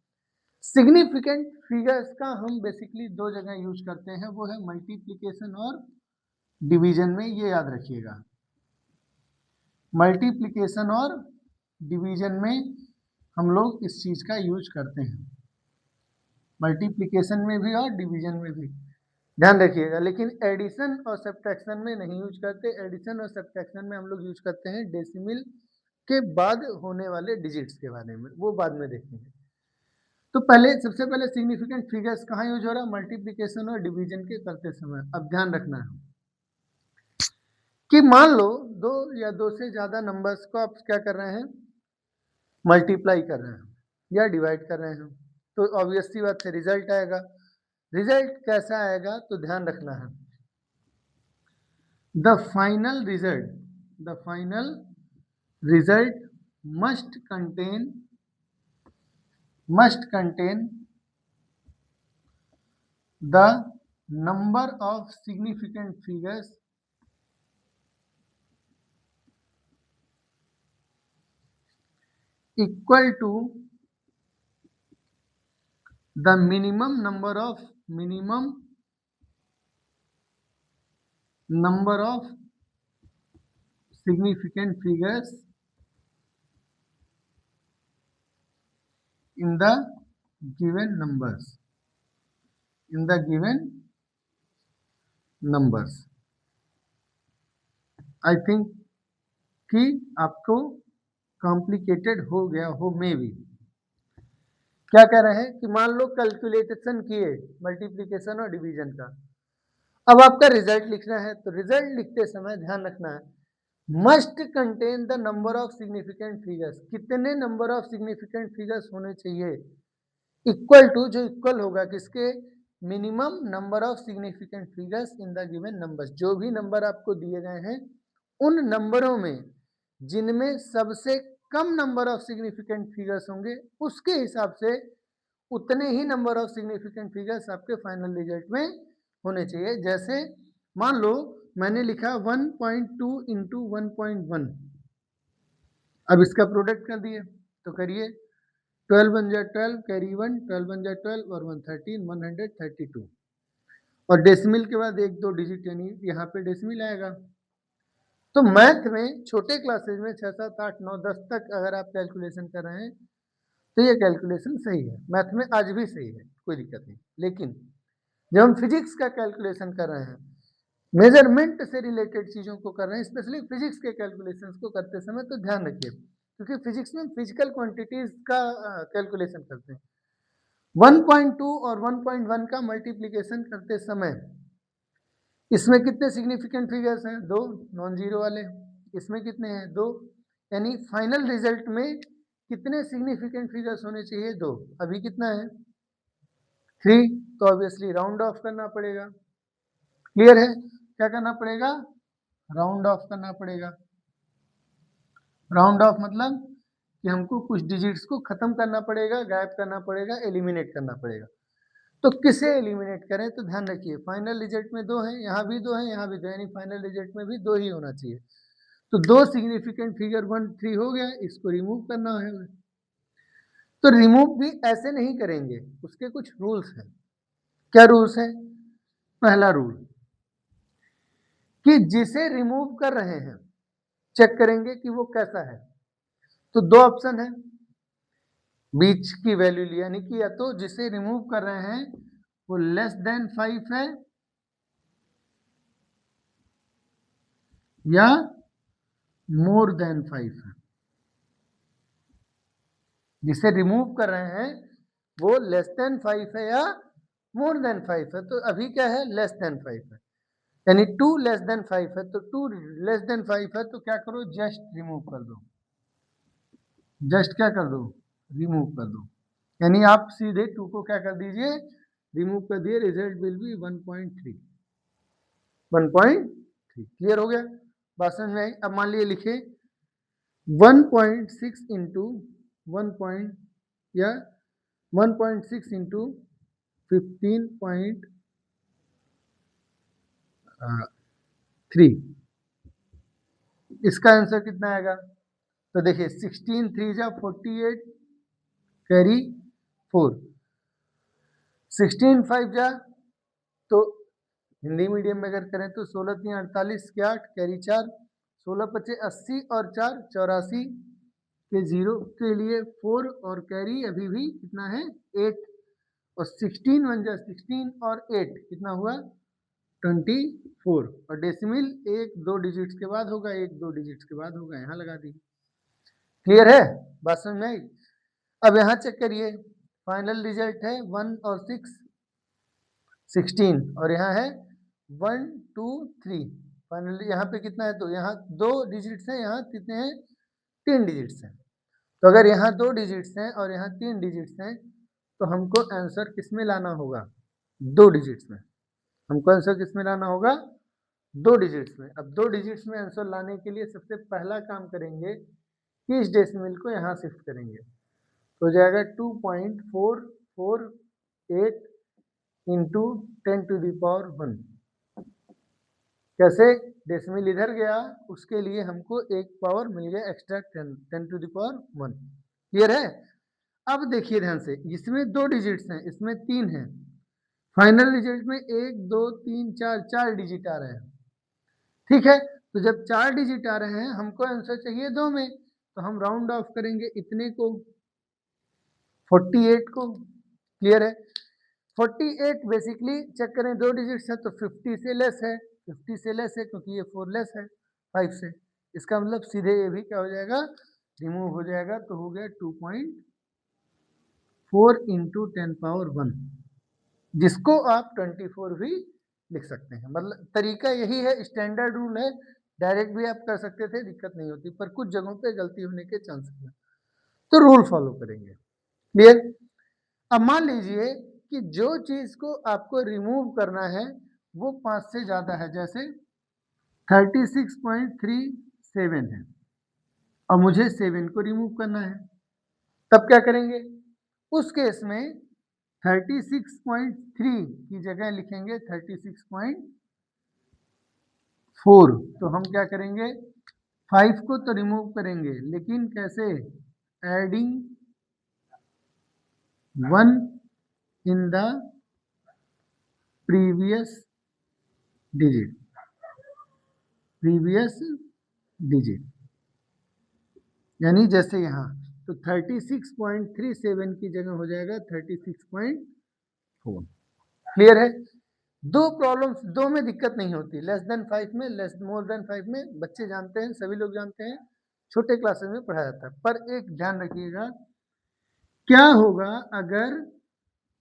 सिग्निफिकेंट फिगर्स का हम बेसिकली दो जगह यूज करते हैं, वो है मल्टीप्लिकेशन और डिवीजन में, ये याद रखिएगा। मल्टीप्लिकेशन और डिवीजन में हम लोग इस चीज का यूज करते हैं, मल्टीप्लिकेशन में भी और डिवीजन में भी, ध्यान रखिएगा। लेकिन एडिशन और सब्ट्रैक्शन में नहीं यूज करते। एडिशन और सब्ट्रैक्शन में हम लोग यूज करते हैं डेसिमल के बाद होने वाले डिजिट्स के बारे में, वो बाद में देखेंगे। तो पहले सबसे पहले सिग्निफिकेंट फिगर्स कहाँ यूज हो रहा है? मल्टीप्लिकेशन और डिवीजन के करते समय। अब ध्यान रखना है कि मान लो दो या दो से ज्यादा नंबर्स को आप क्या कर रहे हैं? मल्टीप्लाई कर रहे हैं या डिवाइड कर रहे हैं, तो ऑब्वियस सी बात है रिजल्ट आएगा। रिजल्ट कैसा आएगा? तो ध्यान रखना है, the final result must contain the number of significant figures equal to the minimum number of significant figures in the given numbers. I think कि आपको कॉम्प्लिकेटेड हो गया हो मे बी। क्या कह रहे हैं कि मान लो कैलकुलेशन किए मल्टीप्लिकेशन और डिवीजन का, अब आपका रिजल्ट लिखना है, तो रिजल्ट लिखते समय ध्यान रखना है must contain the number of significant figures, कितने नंबर ऑफ सिग्निफिकेंट फिगर्स होने चाहिए, इक्वल टू, जो इक्वल होगा किसके, minimum number of significant figures in the given numbers, जो भी नंबर आपको दिए गए हैं उन नंबरों में जिनमें सबसे कम नंबर ऑफ सिग्निफिकेंट फिगर्स होंगे उसके हिसाब से उतने ही नंबर ऑफ सिग्निफिकेंट फिगर्स आपके फाइनल रिजल्ट में होने चाहिए। जैसे मान लो मैंने लिखा 1.2 इंटू 1.1, अब इसका प्रोडक्ट कर दिए, तो करिए 12 बन जाए 12, कैरी 1, 12 बन जाए 12 और 1 13, 132, और डेसिमल के बाद एक दो डिजिट यानी यहाँ पे डेसिमल आएगा। तो मैथ में छोटे क्लासेज में 6, 7, 8, 9, 10 तक अगर आप कैलकुलेशन कर रहे हैं तो ये कैलकुलेशन सही है, मैथ में आज भी सही है, कोई दिक्कत नहीं। लेकिन जब हम फिजिक्स का कैलकुलेशन कर रहे हैं, मेजरमेंट से रिलेटेड चीज़ों को कर रहे हैं, स्पेशली फिजिक्स के कैलकुलेशंस को करते समय तो ध्यान रखिए, क्योंकि फिजिक्स में फिजिकल क्वांटिटीज का कैलकुलेशन करते हैं। 1.2 और 1.1 का मल्टीप्लिकेशन करते समय इसमें कितने सिग्निफिकेंट फिगर्स हैं, दो नॉन जीरो वाले, इसमें कितने हैं, दो, यानी फाइनल रिजल्ट में कितने सिग्निफिकेंट फिगर्स होने चाहिए, दो। अभी कितना है, 3, तो ऑब्वियसली राउंड ऑफ करना पड़ेगा। क्लियर है, क्या करना पड़ेगा, राउंड ऑफ करना पड़ेगा। राउंड ऑफ मतलब कि हमको कुछ डिजिट्स को खत्म करना पड़ेगा, गायब करना पड़ेगा, एलिमिनेट करना पड़ेगा। तो किसे एलिमिनेट करें, तो ध्यान रखिए फाइनल रिजल्ट में दो है, यहाँ भी दो है, यहाँ भी दो, यानी फाइनल रिजल्ट में भी दो ही होना चाहिए। तो दो सिग्निफिकेंट फिगर 1 3 हो गया, इसको रिमूव करना है। तो रिमूव भी ऐसे नहीं करेंगे, उसके कुछ रूल्स हैं। क्या रूल्स हैं, पहला रूल कि जिसे रिमूव कर रहे हैं चेक करेंगे कि वो कैसा है। तो दो ऑप्शन है, बीच की वैल्यू लिया, यानी कि या तो जिसे रिमूव कर रहे हैं वो लेस देन 5 है या मोर देन 5 है। जिसे रिमूव कर रहे हैं वो लेस देन 5 है या मोर देन 5 है। तो अभी क्या है, लेस देन 5 है, यानी 2 लेस देन 5 है। तो 2 लेस देन 5 है, तो क्या करो, जस्ट रिमूव कर दो, जस्ट क्या कर दो, रिमूव कर दो, यानी आप सीधे 2 को क्या कर दीजिए, रिमूव कर दिए, रिजल्ट विल बी 1.3। 1.3 क्लियर हो गया, बात समझ में आई। अब मान लिए लिखे 1.6 इंटू 1 या 1.6 इंटू 15.3, इसका आंसर कितना आएगा, तो देखिए 16 3 जा 48, कैरी 4, 16 5 जा, तो हिंदी मीडियम में अगर करें तो 16 3 48 के 8, कैरी 4, 16 25 80 और 4 84 के 0 के लिए 4 और कैरी अभी भी कितना है 8, और 16 1 जा 16 और 8 कितना हुआ 24, और डेसिमल एक दो डिजिट्स के बाद होगा, एक दो डिजिट्स के बाद होगा, यहाँ लगा दी। क्लियर है, बात समझ में आई। अब यहाँ चेक करिए, फाइनल रिजल्ट है 1 और 6 16, और यहाँ है 1 2 3, फाइनली यहाँ पे कितना है, तो यहाँ दो डिजिट्स हैं, यहाँ कितने हैं 3 डिजिट्स हैं। तो अगर यहाँ 2 डिजिट्स हैं और यहाँ 3 डिजिट्स हैं, तो हमको आंसर किस में लाना होगा, 2 डिजिट्स में। हमको आंसर किस में लाना होगा, 2 डिजिट्स में। अब 2 डिजिट्स में आंसर लाने के लिए सबसे पहला काम करेंगे कि इस डेसिमल को यहाँ शिफ्ट करेंगे, तो हो जाएगा 2.448 इंटू 10 टू द पावर 1। कैसे, डेसिमल इधर गया, उसके लिए हमको एक पावर मिल गया extra 10 to the power 1। Clear है? अब देखिए ध्यान से, इसमें 2 डिजिट्स हैं, इसमें 3 हैं। फाइनल रिजल्ट में 1 2 3 4 डिजिट आ रहे हैं। ठीक है, तो जब 4 डिजिट आ रहे हैं, हमको आंसर चाहिए 2 में, तो हम राउंड ऑफ करेंगे इतने को, 48 को। क्लियर है? 48 बेसिकली चेक करें 2 डिजिट्स है तो 50 से लेस है, 50 से लेस है क्योंकि ये 4 लेस है 5 से। इसका मतलब सीधे ये भी क्या हो जाएगा, रिमूव हो जाएगा। तो हो गया 2.4 इंटू 10⁻1, जिसको आप 24 भी लिख सकते हैं। मतलब तरीका यही है, स्टैंडर्ड रूल है, डायरेक्ट भी आप कर सकते थे, दिक्कत नहीं होती, पर कुछ जगहों पे गलती होने के चांसेस हैं, तो रूल फॉलो करेंगे। क्लियर? अब मान लीजिए कि जो चीज को आपको रिमूव करना है वो 5 से ज्यादा है, जैसे 36.37 है और मुझे 7 को रिमूव करना है, तब क्या करेंगे? उस केस में 36.3 की जगह लिखेंगे 36.4। तो हम क्या करेंगे, 5 को तो रिमूव करेंगे, लेकिन कैसे? Adding 1 in the previous digit, यानी जैसे यहाँ तो 36.37 की जगह हो जाएगा 36.4। क्लियर है? 2 प्रॉब्लम्स, 2 में दिक्कत नहीं होती, लेस देन 5 में, लेस मोर देन 5 में बच्चे जानते हैं, सभी लोग जानते हैं, छोटे क्लासेस में पढ़ाया जाता है। पर एक ध्यान रखिएगा, क्या होगा अगर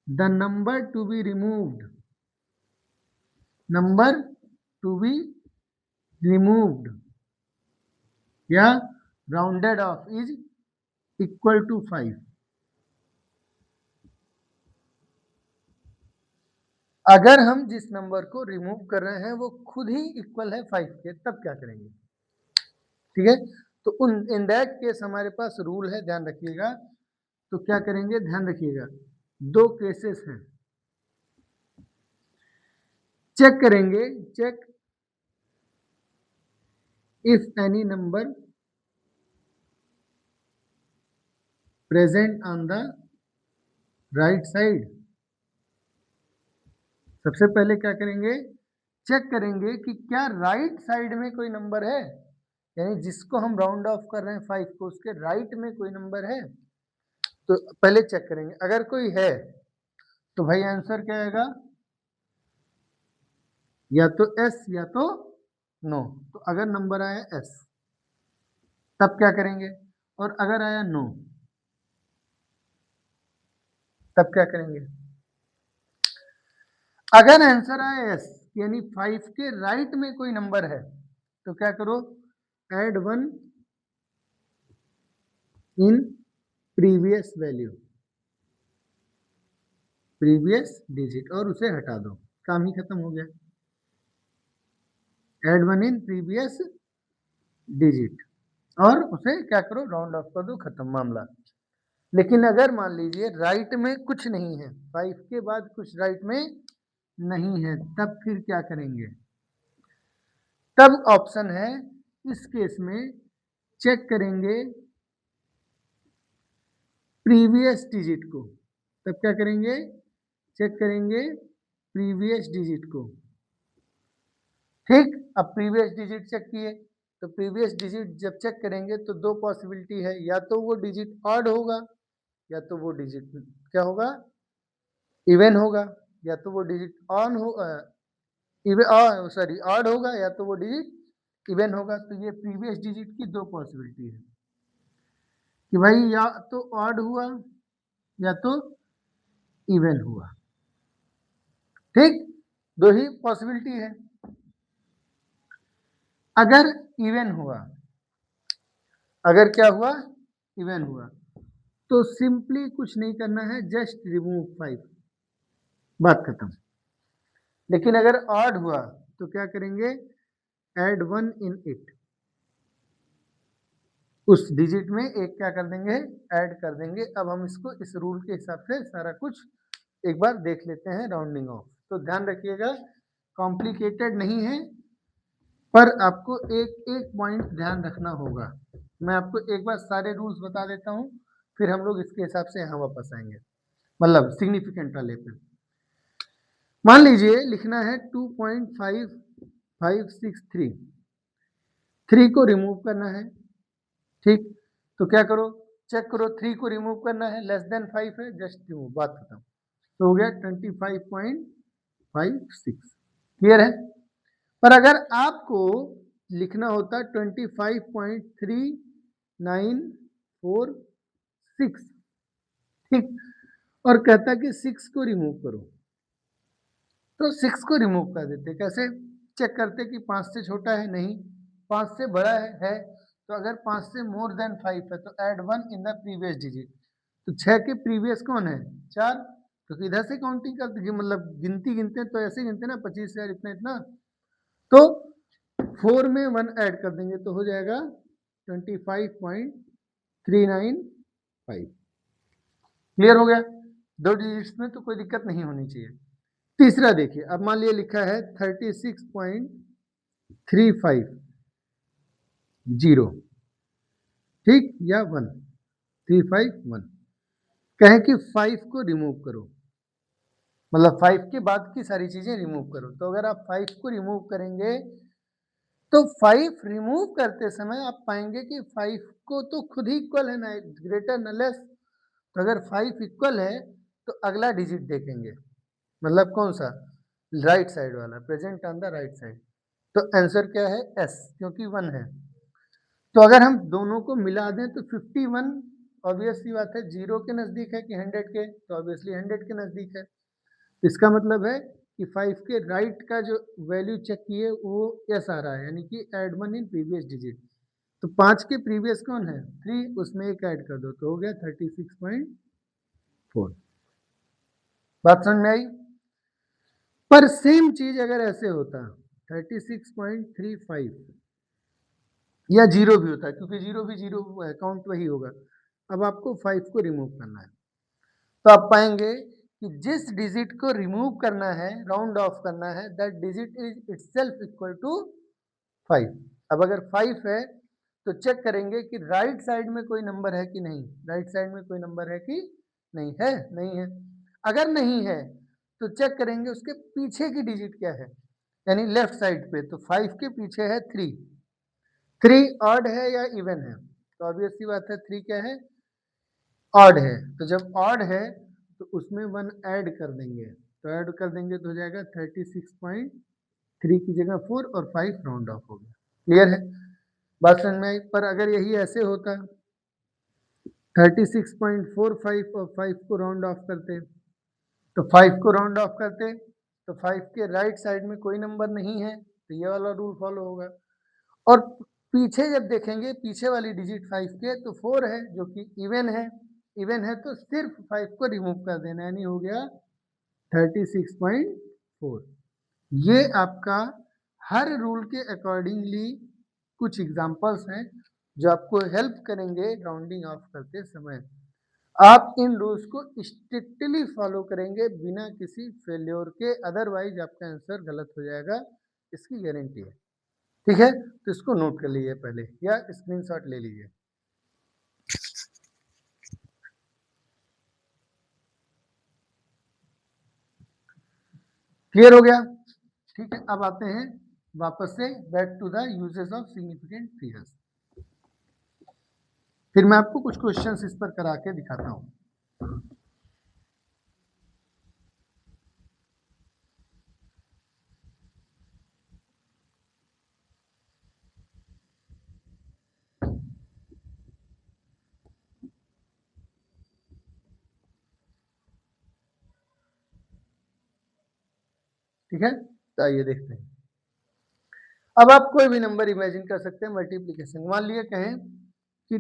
the number to be removed, number to be removed या rounded off is equal to 5। अगर हम जिस नंबर को रिमूव कर रहे हैं वो खुद ही इक्वल है 5 के, तब क्या करेंगे? ठीक है, तो इन दैट केस हमारे पास रूल है, ध्यान रखिएगा। तो क्या करेंगे, ध्यान रखिएगा, 2 केसेस हैं, चेक करेंगे, check if any number present on the right side. सबसे पहले क्या करेंगे, चेक करेंगे कि क्या राइट साइड में कोई नंबर है, यानी जिसको हम राउंड ऑफ कर रहे हैं 5 को, उसके राइट में कोई नंबर है। तो पहले चेक करेंगे, अगर कोई है तो भाई आंसर क्या आएगा, या तो एस या तो नो। तो अगर नंबर आया एस तब क्या करेंगे, और अगर आया नो तब क्या करेंगे? अगर आंसर आया एस यानी 5 के राइट में कोई नंबर है तो क्या करो, add 1 in previous value, previous digit, और उसे हटा दो, काम ही खत्म हो गया। ऐड 1 इन प्रीवियस डिजिट और उसे क्या करो, राउंड ऑफ कर दो, खत्म मामला। लेकिन अगर मान लीजिए राइट में कुछ नहीं है, 5 के बाद कुछ राइट में नहीं है, तब फिर क्या करेंगे? तब ऑप्शन है, इस केस में चेक करेंगे प्रीवियस डिजिट को। तब क्या करेंगे, चेक करेंगे प्रीवियस डिजिट को। ठीक, अब प्रीवियस डिजिट चेक किए, तो प्रीवियस डिजिट जब चेक करेंगे तो 2 पॉसिबिलिटी है, या तो वो डिजिट ऑड होगा या तो वो डिजिट क्या होगा, इवन होगा, या तो वो डिजिट ऑन हो सॉरी ऑड होगा, या तो वो डिजिट इवन होगा। तो ये प्रीवियस डिजिट की 2 पॉसिबिलिटी है कि भाई या तो ऑड हुआ या तो इवन हुआ। ठीक, 2 ही पॉसिबिलिटी है। अगर इवन हुआ, अगर क्या हुआ, इवन हुआ, तो सिंपली कुछ नहीं करना है, जस्ट रिमूव 5, बात खत्म। लेकिन अगर ऑड हुआ तो क्या करेंगे, ऐड 1 इन इट, उस डिजिट में एक क्या कर देंगे, ऐड कर देंगे। अब हम इसको इस रूल के हिसाब से सारा कुछ एक बार देख लेते हैं, राउंडिंग ऑफ। तो ध्यान रखिएगा, कॉम्प्लिकेटेड नहीं है, पर आपको एक एक पॉइंट ध्यान रखना होगा। मैं आपको एक बार सारे रूल्स बता देता हूँ, फिर हम लोग इसके हिसाब से यहाँ वापस आएंगे, मतलब सिग्निफिकेंट वाले पे। मान लीजिए लिखना है 2.5563, 3 को रिमूव करना है, ठीक। तो क्या करो, चेक करो, 3 को रिमूव करना है, लेस देन 5 है, जस्ट रिमूव, बात खत्म। तो हो गया 25.56, क्लियर है। पर अगर आपको लिखना होता 25.3946, ठीक, और कहता कि 6 को रिमूव करो, तो 6 को रिमूव कर देते। कैसे चेक करते कि 5 से छोटा है, नहीं, 5 से बड़ा है। तो अगर 5 से मोर देन 5 है तो add 1 in the previous digit. तो 6 के प्रीवियस कौन है, 4, तो इधर से काउंटिंग करते, मतलब गिनती गिनते तो ऐसे गिनते ना, 25,000 इतना इतना, तो 4 में 1 ऐड कर देंगे तो हो जाएगा 25.395। क्लियर हो गया, 2 डिजिट्स में तो कोई दिक्कत नहीं होनी चाहिए। तीसरा देखिए, अब मान लिया लिखा है 36.350, ठीक, या 1, 351, कहें कि 5 को रिमूव करो, मतलब 5 के बाद की सारी चीजें रिमूव करो। तो अगर आप 5 को रिमूव करेंगे तो 5 रिमूव करते समय आप पाएंगे कि 5 को तो खुद ही इक्वल है ना, ग्रेटर न लेस। तो अगर 5 इक्वल है तो अगला डिजिट देखेंगे, मतलब कौन सा, राइट साइड वाला, present on the right side. तो आंसर क्या है, एस, क्योंकि 1 है। तो अगर हम दोनों को मिला दें तो 51, ऑब्वियसली बात है, 0 के नज़दीक है कि 100 के, तो ऑब्वियसली 100 के नज़दीक है। इसका मतलब है कि 5 के राइट का जो वैल्यू चेक किए वो एस आ रहा है, यानी कि ऐड 1 इन प्रीवियस डिजिट। तो 5 के प्रीवियस कौन है, 3, उसमें एक ऐड कर दो तो हो गया 36.4। बात समझ में आई। पर सेम चीज अगर ऐसे होता 36.35 या 0 भी होता, क्योंकि 0 भी 0 काउंट वही होगा। अब आपको 5 को रिमूव करना है, तो आप पाएंगे कि जिस डिजिट को रिमूव करना है, राउंड ऑफ करना है, that digit is itself equal to 5। अब अगर 5 है तो चेक करेंगे कि राइट साइड में कोई नंबर है कि नहीं, राइट साइड में कोई नंबर है कि नहीं है, नहीं है। अगर नहीं है तो चेक करेंगे उसके पीछे की डिजिट क्या है, यानी लेफ्ट साइड पे। तो 5 के पीछे है 3, 3 ऑड है या इवन है, तो ऑब्वियस सी बात है 3 क्या है, ऑड है। तो जब ऑड है तो उसमें 1 ऐड कर देंगे, तो ऐड कर देंगे तो हो जाएगा 36.3 की जगह 4 और 5 राउंड ऑफ हो गया। क्लियर है, बात समझ में आई। पर अगर यही ऐसे होता 36.45 और 5 को राउंड ऑफ करते, तो 5 को राउंड ऑफ करते तो 5 के राइट साइड में कोई नंबर नहीं है, तो ये वाला रूल फॉलो होगा। और पीछे जब देखेंगे, पीछे वाली डिजिट 5 के तो 4 है जो कि इवन है, इवन है तो सिर्फ 5 को रिमूव कर देना, यानी हो गया 36.4। ये आपका हर रूल के अकॉर्डिंगली कुछ एग्जांपल्स हैं जो आपको हेल्प करेंगे राउंडिंग ऑफ करते समय। आप इन रूल्स को स्ट्रिक्टली फॉलो करेंगे बिना किसी फेल्योर के, अदरवाइज आपका आंसर गलत हो जाएगा, इसकी गारंटी है। ठीक है, तो इसको नोट कर लीजिए पहले या स्क्रीनशॉट ले लीजिए। क्लियर हो गया, ठीक है। अब आते हैं वापस से back to the uses of significant figures. फिर मैं आपको कुछ क्वेश्चंस इस पर करा के दिखाता हूं। ठीक है, तो आइए देखते हैं। अब आप कोई भी नंबर इमेजिन कर सकते हैं मल्टीप्लीकेशन। मान लिए कहें कि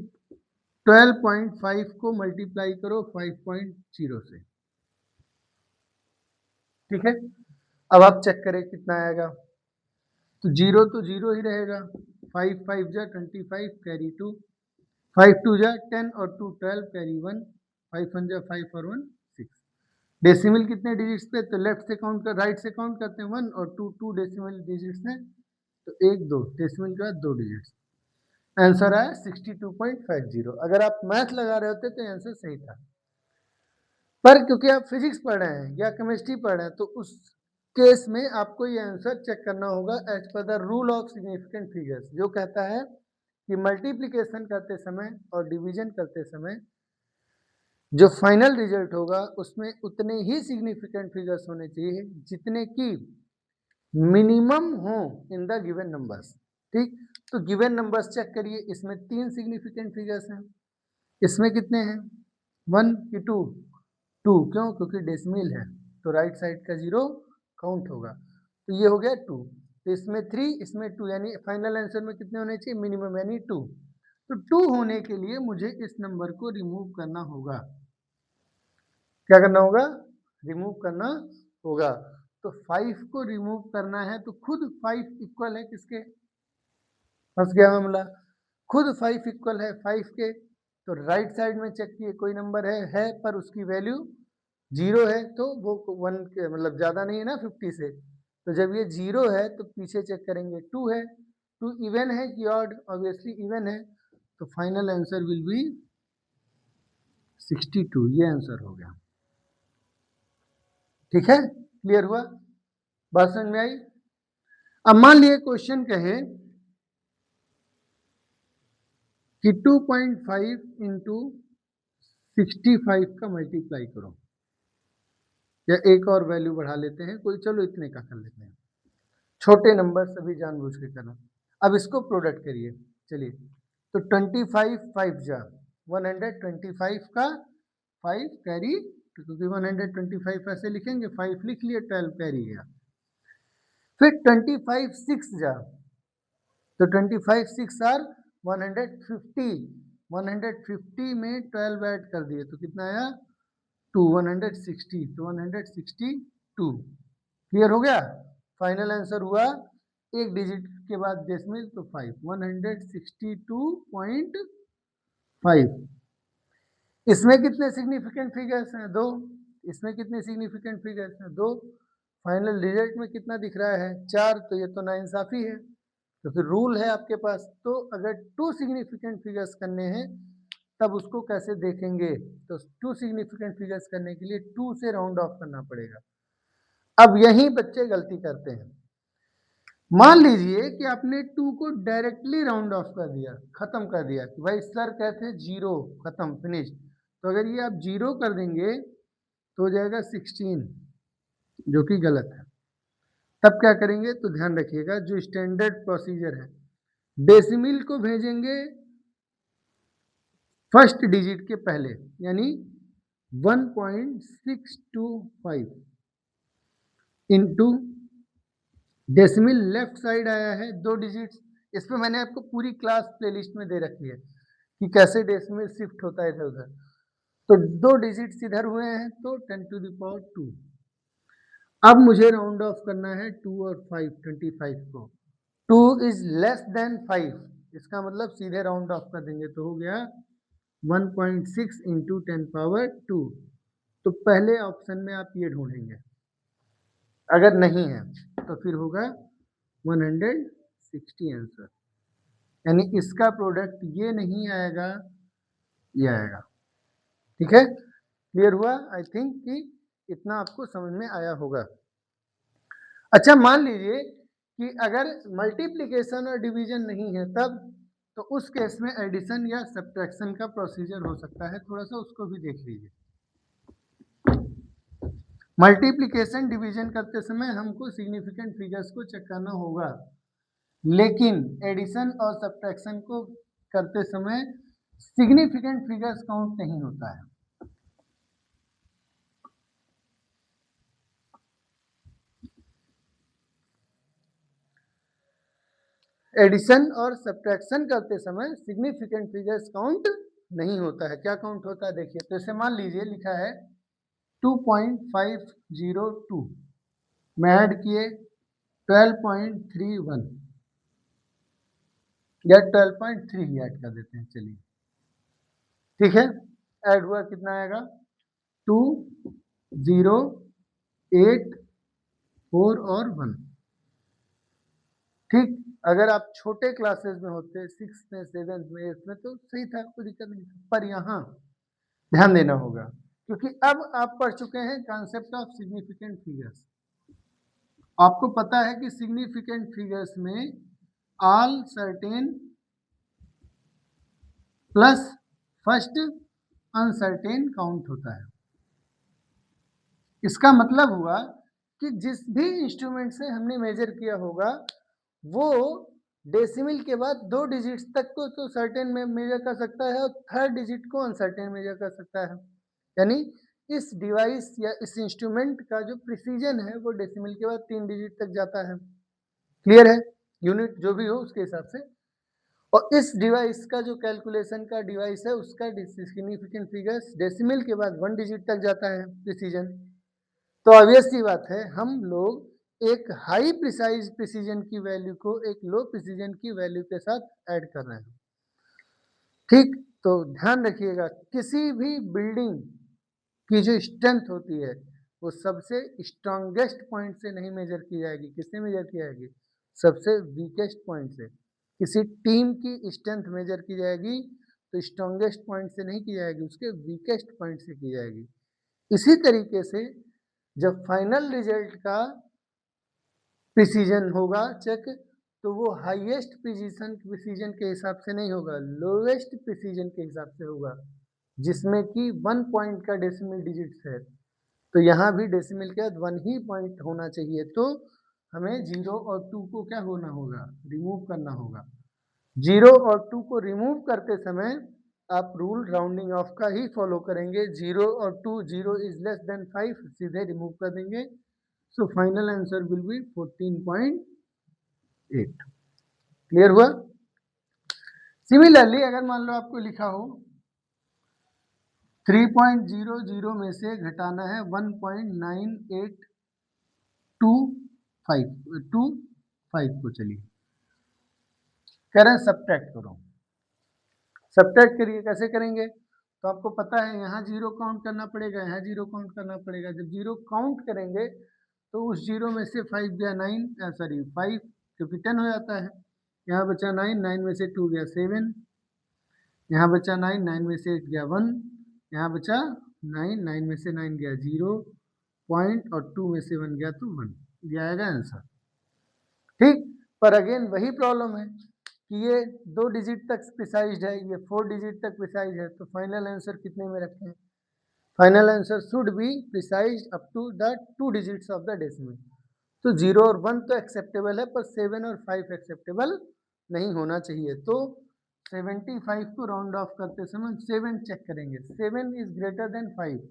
12.5 को मल्टीप्लाई करो 5.0 से, ठीक है। अब आप चेक करें कितना आएगा, तो 0 तो 0 ही रहेगा, 5 5 जा 25 कैरी 2, 5 2 जा 10 और 2 12 कैरी 1, 5 1 जा 5 और 1 6। डेसिमल कितने डिजिट्स पे, तो लेफ्ट से काउंट कर, राइट से काउंट करते हैं 1 और 2 2 डेसिमल डिजिट्स हैं, तो 1 2 डेसिमल के बाद 2 डिजिट्स। आंसर आया 62.50। अगर आप मैथ लगा रहे होते तो आंसर सही था, पर क्योंकि आप फिजिक्स पढ़ रहे हैं या केमिस्ट्री पढ़ रहे हैं तो उस केस में आपको ये आंसर चेक करना होगा as per the rule of significant figures, जो कहता है कि मल्टीप्लिकेशन करते समय और डिवीजन करते समय जो फाइनल रिजल्ट होगा उसमें उतने ही सिग्निफिकेंट फिगर्स होने चाहिए जितने की मिनिमम हो इन द गिवन नंबर्स। ठीक, तो गिवन नंबर्स चेक करिए, इसमें 3 सिग्निफिकेंट फिगर्स हैं, इसमें कितने हैं 1 की 2, 2 क्यों, क्योंकि डेसिमल है तो राइट साइड का 0 काउंट होगा, तो ये हो गया 2। तो इसमें 3, इसमें 2, यानी फाइनल आंसर में कितने होने चाहिए मिनिमम, यानी 2। तो 2 होने के लिए मुझे इस नंबर को रिमूव करना होगा। क्या करना होगा, रिमूव करना होगा। तो 5 को रिमूव करना है तो खुद 5 इक्वल है किसके, फंस गया मामला, खुद 5 इक्वल है 5 के। तो राइट साइड में चेक किए कोई नंबर है पर उसकी वैल्यू 0 है, तो वो 1 के मतलब ज़्यादा नहीं है ना 50 से, तो जब ये 0 है तो पीछे चेक करेंगे 2 है, 2 इवन है कि ऑड, ऑब्वियसली इवन है, तो फाइनल आंसर विल बी 62, ये आंसर हो गया। ठीक है, क्लियर हुआ, बात समझ में आई। अब मान लिए क्वेश्चन कहे कि 2.5 इंटू 65 का मल्टीप्लाई करो, या एक और वैल्यू बढ़ा लेते हैं कोई, चलो इतने का कर लेते हैं, छोटे नंबर सभी जानबूझ के करना। अब इसको प्रोडक्ट करिए, चलिए, तो 25 5 जा 125 का 5 कैरी, क्योंकि 125 ऐसे लिखेंगे, 5 लिख लिए, 12 कैरी गया। फिर 25 6 जा, तो 25 6 आर 150, 150 में 12 ऐड कर दिए तो कितना आया 2, 160, तो 162। क्लियर हो गया, फाइनल आंसर हुआ एक डिजिट के बाद डेसिमल तो 5, 162.5। इसमें कितने सिग्निफिकेंट फिगर्स हैं 2, इसमें कितने सिग्निफिकेंट फिगर्स हैं 2, फाइनल रिजल्ट में कितना दिख रहा है 4, तो ये तो नाइंसाफी है, तो फिर रूल है आपके पास, तो अगर 2 सिग्निफिकेंट फिगर्स करने हैं तब उसको कैसे देखेंगे, तो 2 सिग्निफिकेंट फिगर्स करने के लिए 2 से राउंड ऑफ करना पड़ेगा। अब यही बच्चे गलती करते हैं, मान लीजिए कि आपने 2 को डायरेक्टली राउंड ऑफ कर दिया, खत्म कर दिया कि भाई सर कहते हैं 0, खत्म फिनिश, तो अगर ये आप 0 कर देंगे तो हो जाएगा 16, जो कि गलत है। तब क्या करेंगे, तो ध्यान रखिएगा जो स्टैंडर्ड प्रोसीजर है, डेसिमल को भेजेंगे फर्स्ट डिजिट के पहले, यानी 1.625 इंटू डेसिमल लेफ्ट साइड आया है 2 डिजिट्स, इस पर मैंने आपको पूरी क्लास प्लेलिस्ट में दे रखी है कि कैसे डेसिमल शिफ्ट होता है इधर उधर, तो 2 डिजिट्स इधर हुए हैं तो 10 टू द पावर 2। अब मुझे राउंड ऑफ करना है 2 और 5, 25 को, 2 इज लेस देन 5, इसका मतलब सीधे राउंड ऑफ कर देंगे तो हो गया 1.6 इंटू 10 पावर 2। तो पहले ऑप्शन में आप ये ढूंढेंगे, अगर नहीं है तो फिर होगा 160 आंसर, यानी इसका प्रोडक्ट ये नहीं आएगा, ये आएगा। ठीक है, क्लियर हुआ, आई थिंक कि इतना आपको समझ में आया होगा। अच्छा, मान लीजिए कि अगर मल्टीप्लिकेशन और डिवीजन नहीं है तब, तो उस केस में एडिशन या सब्ट्रैक्शन का प्रोसीजर हो सकता है, थोड़ा सा उसको भी देख लीजिए। मल्टीप्लिकेशन डिवीजन करते समय हमको सिग्निफिकेंट फिगर्स को चेक करना होगा, लेकिन एडिशन और सब्ट्रैक्शन को करते समय सिग्निफिकेंट फिगर्स काउंट नहीं होता है। एडिशन और सब्ट्रैक्शन करते समय सिग्निफिकेंट फिगर्स काउंट नहीं होता है। क्या काउंट होता है देखिए, तो इसे मान लीजिए लिखा है 2.502 में ऐड किए 12.31 या 12.3 ऐड कर देते हैं, चलिए ठीक है, ऐड हुआ कितना आएगा 2 0 8 4 और 1, ठीक, अगर आप छोटे क्लासेस में होते, 6th में, 7th में, 8th में, तो सही था, कोई दिक्कत नहीं था। पर यहाँ ध्यान देना होगा, क्योंकि अब आप पढ़ चुके हैं कॉन्सेप्ट ऑफ सिग्निफिकेंट फिगर्स। आपको पता है कि सिग्निफिकेंट फिगर्स में all certain plus first uncertain count होता है। इसका मतलब हुआ कि जिस भी इंस्ट्रूमेंट से हमने मेजर किया होगा वो डेसिमल के बाद 2 डिजिट्स तक को तो सर्टेन में मेजर कर सकता है और थर्ड डिजिट को अनसर्टेन मेजर कर सकता है। यानी इस डिवाइस या इस इंस्ट्रूमेंट का जो प्रिसीजन है वो डेसिमल के बाद 3 डिजिट तक जाता है। क्लियर है? यूनिट जो भी हो उसके हिसाब से। और इस डिवाइस का जो कैलकुलेशन का डिवाइस है उसका सिग्निफिकेंट फिगर्स डेसिमल के बाद 1 डिजिट तक जाता है प्रिसीजन। तो ऑब्वियस सी बात है, हम लोग एक हाई प्रिसाइज प्रिसीजन की वैल्यू को एक लो प्रिसीजन की वैल्यू के साथ ऐड कर रहे हैं। ठीक, तो ध्यान रखिएगा, किसी भी बिल्डिंग की जो स्ट्रेंथ होती है वो सबसे स्ट्रॉन्गेस्ट पॉइंट से नहीं मेजर की जाएगी। किससे मेजर की जाएगी? सबसे वीकेस्ट पॉइंट से। किसी टीम की स्ट्रेंथ मेजर की जाएगी तो स्ट्रॉन्गेस्ट पॉइंट से नहीं की जाएगी, उसके वीकेस्ट पॉइंट से की जाएगी। इसी तरीके से जब फाइनल रिजल्ट का प्रिसीजन होगा चेक, तो वो हाईएस्ट प्रिसीजन के हिसाब से नहीं होगा, लोवेस्ट प्रिसीजन के हिसाब से होगा, जिसमें कि 1 पॉइंट का डेसिमल डिजिट्स है। तो यहाँ भी डेसिमल के बाद 1 ही पॉइंट होना चाहिए। तो हमें 0 और 2 को क्या होना होगा? रिमूव करना होगा। 0 और 2 को रिमूव करते समय आप रूल राउंडिंग ऑफ का ही फॉलो करेंगे। 0 और 2, 0 इज लेस देन 5, सीधे रिमूव कर देंगे। So final answer will be 14.8। Clear हुआ? सिमिलरली अगर मान लो आपको लिखा हो 3.00 में से घटाना है 1.9825 को, चलिए कह रहे हैं सब्ट्रैक्ट करो। सब्ट्रैक्ट करिए, कैसे करेंगे? तो आपको पता है यहाँ 0 काउंट करना पड़ेगा, यहाँ 0 काउंट करना पड़ेगा। जब 0 काउंट करेंगे तो उस 0 में से 5 गया 9, सॉरी 5 क्योंकि 10 हो जाता है। यहाँ बचा 9, 9 में से 2 गया 7, यहाँ बचा 9, 9 में से 8 गया 1, यहाँ बचा 9, 9 में से 9 गया 0 पॉइंट और 2 में से 1 गया तो 1। ये आएगा आंसर। ठीक, पर अगेन वही प्रॉब्लम है कि ये 2 डिजिट तक प्रिसाइज्ड है, ये 4 डिजिट तक प्रिसाइज है, तो फाइनल आंसर कितने में रखें? Final answer should be precised up to the 2 digits of the decimal. तो 0 और 1 तो एक्सेप्टेबल है, पर 7 और 5 एक्सेप्टेबल नहीं होना चाहिए। तो 75 को राउंड ऑफ करते समय 7 चेक करेंगे, 7 is greater then 5,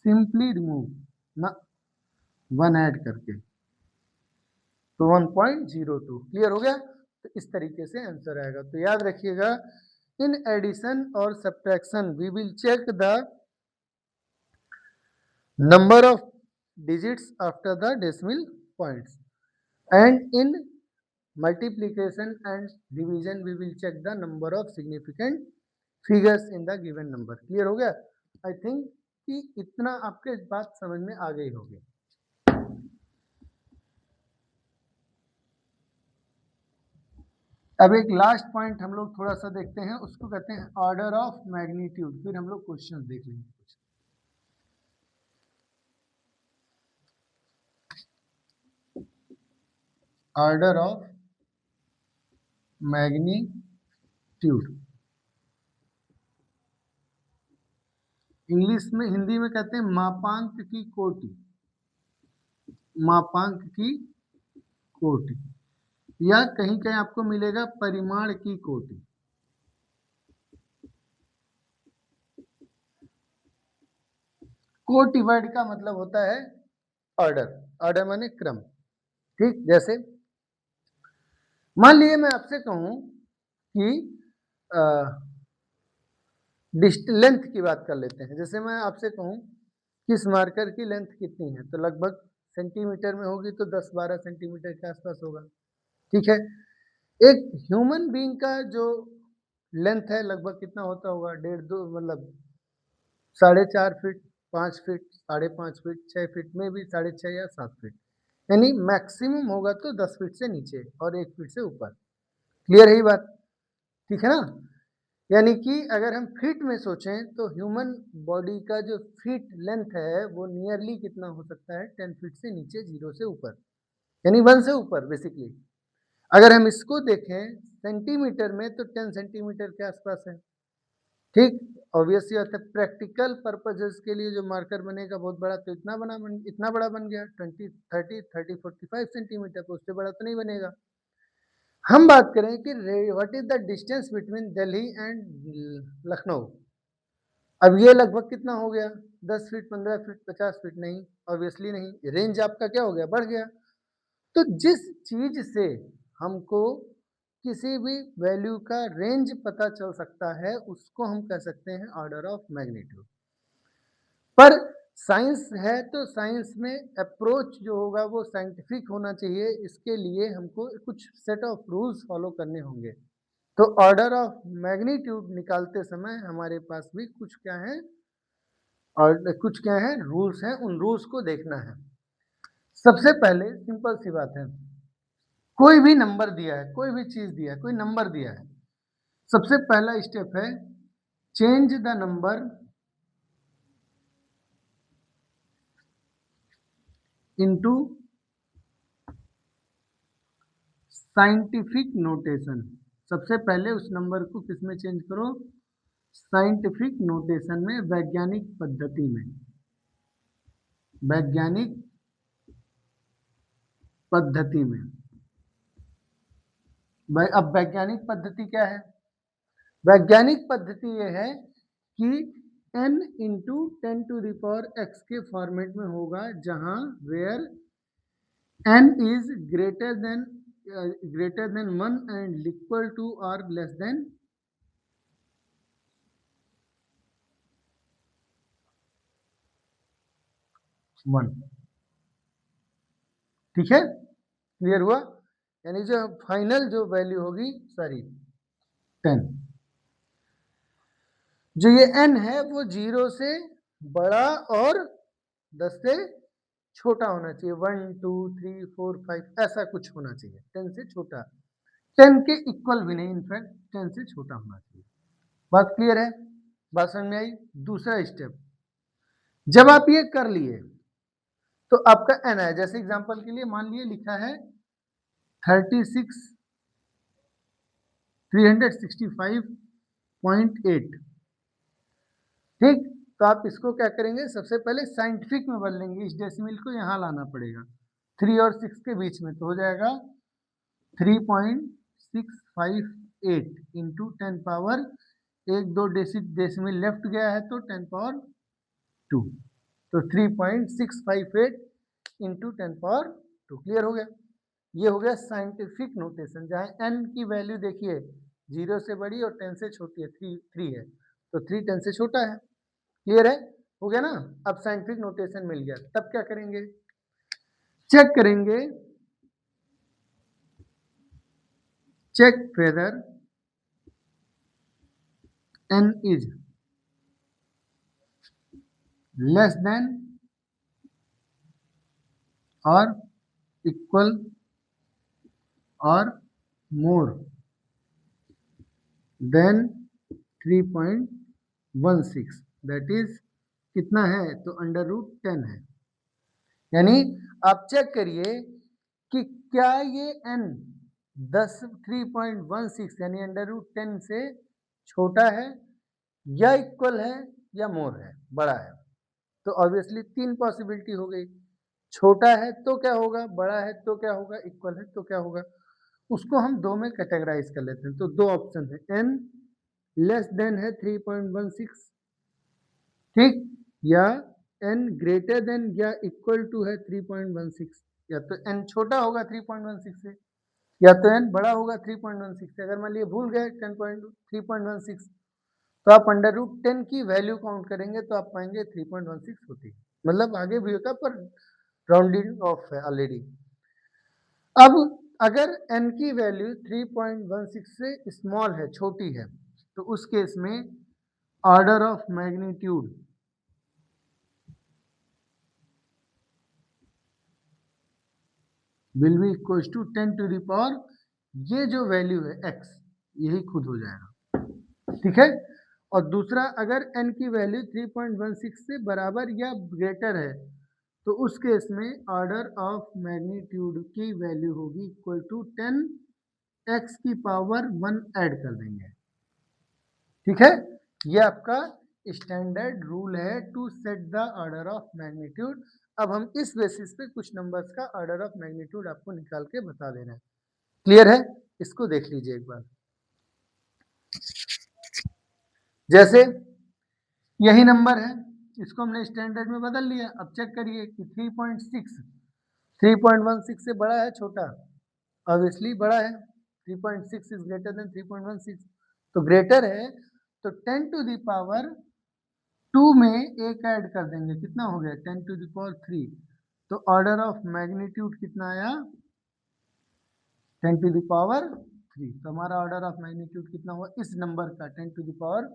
simply remove ना 1 ऐड करके, तो 1.02। क्लियर हो गया? तो इस तरीके से आंसर आएगा। तो याद रखिएगा, इन एडिशन और subtraction we will check the number of digits after the decimal points, and in multiplication and division we will check the number of significant figures in the given number। Clear हो गया? I think कि इतना आपके बात समझ में आ गई होगी। अब एक लास्ट पॉइंट हम लोग थोड़ा सा देखते हैं, उसको कहते हैं ऑर्डर ऑफ मैग्नीट्यूड। फिर हम लोग क्वेश्चन देख लेंगे। ऑर्डर ऑफ मैग्नीट्यूड इंग्लिश में, हिंदी में कहते हैं मापांक की कोटि। मापांक की कोटि, या कहीं कहीं आपको मिलेगा परिमाण की कोटि। कोटि वर्ड का मतलब होता है ऑर्डर। ऑर्डर माने क्रम। ठीक, जैसे मान लीजिए मैं आपसे कहूं कि लेंथ की बात कर लेते हैं। जैसे मैं आपसे कहूं किस मार्कर की लेंथ कितनी है, तो लगभग सेंटीमीटर में होगी तो 10-12 सेंटीमीटर के आसपास होगा। ठीक है, एक ह्यूमन बीइंग का जो लेंथ है लगभग कितना होता होगा? 1.5-2, मतलब 4.5 फीट, 5 फीट, 5.5 फीट, 6 फीट में भी 6.5 या 7 फीट। यानी मैक्सिमम होगा तो 10 फीट से नीचे और 1 फीट से ऊपर। क्लियर है ये बात? ठीक है ना? यानी कि अगर हम फीट में सोचें तो ह्यूमन बॉडी का जो फीट लेंथ है वो नियरली कितना हो सकता है, 10 फीट से नीचे, 0 से ऊपर, यानी 1 से ऊपर बेसिकली। अगर हम इसको देखें सेंटीमीटर में तो 10 सेंटीमीटर के आसपास है। ठीक, ऑब्वियसली बात है, प्रैक्टिकल पर्पजेस के लिए जो मार्कर बनेगा बहुत बड़ा, तो इतना बड़ा बन गया 20, 30, 30, 45 सेंटीमीटर, तो उससे बड़ा तो नहीं बनेगा। हम बात करें कि what is the distance between Delhi and Lucknow. अब ये लगभग कितना हो गया, 10 फीट, 15 फीट, 50 फीट? नहीं, ऑब्वियसली नहीं। रेंज आपका क्या हो गया, बढ़ गया। तो जिस चीज से हमको किसी भी वैल्यू का रेंज पता चल सकता है उसको हम कह सकते हैं ऑर्डर ऑफ मैग्नीट्यूड। पर साइंस है तो साइंस में अप्रोच जो होगा वो साइंटिफिक होना चाहिए। इसके लिए हमको कुछ सेट ऑफ रूल्स फॉलो करने होंगे। तो ऑर्डर ऑफ मैग्नीट्यूड निकालते समय हमारे पास भी कुछ क्या है, और कुछ क्या है, रूल्स हैं। उन रूल्स को देखना है। सबसे पहले सिंपल सी बात है, कोई भी नंबर दिया है, कोई भी चीज दिया है, कोई नंबर दिया है, सबसे पहला स्टेप है change the number into scientific notation. सबसे पहले उस नंबर को किस में चेंज करो, साइंटिफिक नोटेशन में, वैज्ञानिक पद्धति में। वैज्ञानिक पद्धति में। अब वैज्ञानिक पद्धति क्या है? वैज्ञानिक पद्धति यह है कि n इंटू 10⁻x के फॉर्मेट में होगा, जहां where n is greater than 1 and equal to और लेस देन 1। ठीक है, क्लियर हुआ? यानी जो फाइनल जो वैल्यू होगी, सॉरी 10, जो ये n है वो 0 से बड़ा और 10 से छोटा होना चाहिए। 1, 2, 3, 4, 5 ऐसा कुछ होना चाहिए, 10 से छोटा। 10 के इक्वल भी नहीं, इनफैक्ट 10 से छोटा होना चाहिए। बात क्लियर है? बात समझ में आई? दूसरा स्टेप, जब आप ये कर लिए तो आपका n है, जैसे एग्जांपल के लिए मान लिए लिखा है 365.8। ठीक, तो आप इसको क्या करेंगे, सबसे पहले साइंटिफिक में बदलेंगे। इस डेसिमल को यहाँ लाना पड़ेगा 3 और 6 के बीच में, तो हो जाएगा 3.658 इंटू 10 पावर, एक दो डेसिमल लेफ्ट गया है तो 10 पावर 2, तो 3.658 इंटू 10 पावर 2। क्लियर हो गया? ये हो गया साइंटिफिक नोटेशन, जहाँ n की वैल्यू देखिए 0 से बड़ी और 10 से छोटी है, 3 है, तो 3 10 से छोटा है। क्लियर है? हो गया ना? अब साइंटिफिक नोटेशन मिल गया, तब क्या करेंगे, चेक करेंगे, check whether n is less than और इक्वल और मोर देन 3.16, दैट इज कितना है, तो √10 है। यानी आप चेक करिए कि क्या ये n 3.16 यानी √10 से छोटा है या इक्वल है या मोर है, बड़ा है। तो ऑब्वियसली 3 पॉसिबिलिटी हो गई, छोटा है तो क्या होगा, बड़ा है तो क्या होगा, इक्वल है तो क्या होगा। उसको हम दो में कैटेगराइज कर लेते हैं। तो दो ऑप्शन है, n लेस देन है 3.16, ठीक, या n ग्रेटर देन या इक्वल टू है 3.16। या तो n छोटा होगा 3.16 से, या तो n बड़ा होगा 3.16 से। अगर मान लिया भूल गए 3.16, तो आप √10 की वैल्यू काउंट करेंगे तो आप पाएंगे 3.16 होती है, मतलब आगे भी होता पर राउंडिंग ऑफ है ऑलरेडी। अब अगर n की वैल्यू 3.16 से स्मॉल है, छोटी है, तो उस केस में order of magnitude will be equal to 10 to the power, ये जो वैल्यू है x, यही खुद हो जाएगा। ठीक है। और दूसरा, अगर n की वैल्यू 3.16 से बराबर या ग्रेटर है तो उस केस में ऑर्डर ऑफ मैग्नीट्यूड की वैल्यू होगी इक्वल टू 10x की पावर 1 ऐड कर देंगे। ठीक है। ये आपका स्टैंडर्ड रूल है to set the order of magnitude. अब हम इस बेसिस पे कुछ नंबर्स का ऑर्डर ऑफ मैग्नीट्यूड आपको निकाल के बता दे रहे हैं। क्लियर है? इसको देख लीजिए एक बार। जैसे यही नंबर है, इसको हमने स्टैंडर्ड में बदल लिया। अब चेक करिए कि 3.16 से बड़ा है छोटा? ऑब्वियसली बड़ा है। 3.6 इज ग्रेटर देन 3.16, तो ग्रेटर है, तो 10 टू द पावर 2 में एक ऐड कर देंगे, कितना हो गया 10 टू द पावर 3। तो ऑर्डर ऑफ मैग्नीट्यूड कितना आया 10 टू द पावर 3। तो हमारा ऑर्डर ऑफ मैग्नीट्यूड कितना हुआ इस नंबर का 10 टू द पावर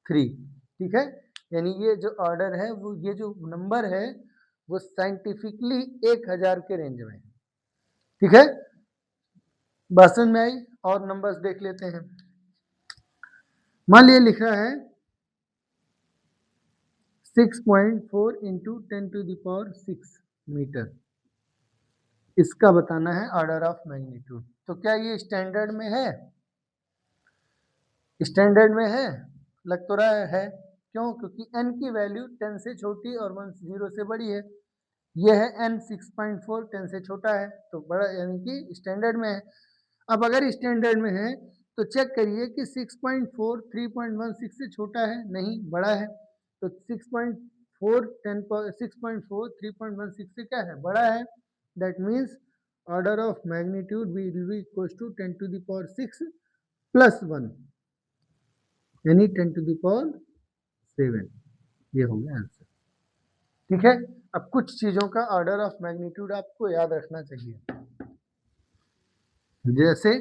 3। ठीक है। यानी ये जो ऑर्डर है, वो ये जो नंबर है वो साइंटिफिकली 1000 के रेंज में है। ठीक है। बात समझ में आई? और नंबर्स देख लेते हैं। मान लिया लिखा है 6.4 into 10 to the power 6 metre, इसका बताना है ऑर्डर ऑफ मैग्नीट्यूड। तो क्या ये स्टैंडर्ड में है? स्टैंडर्ड में है? लग तो रहा है। क्यों? क्योंकि n की वैल्यू 10 से छोटी और 1 0 से बड़ी है। ये है n 6.4, 10 से छोटा है, तो बड़ा, यानी कि स्टैंडर्ड में है। अब अगर स्टैंडर्ड में है तो चेक करिए कि 6.4 3.16 से छोटा है? नहीं, बड़ा है। तो 6.4 6.4 3.16 से क्या है? बड़ा है। That means order of magnitude will be equal to 10 to the power 6 plus 1, यानी 10 टू द पावर 7। ये हो गया आंसर। ठीक है। अब कुछ चीजों का ऑर्डर ऑफ मैग्नीट्यूड आपको याद रखना चाहिए। जैसे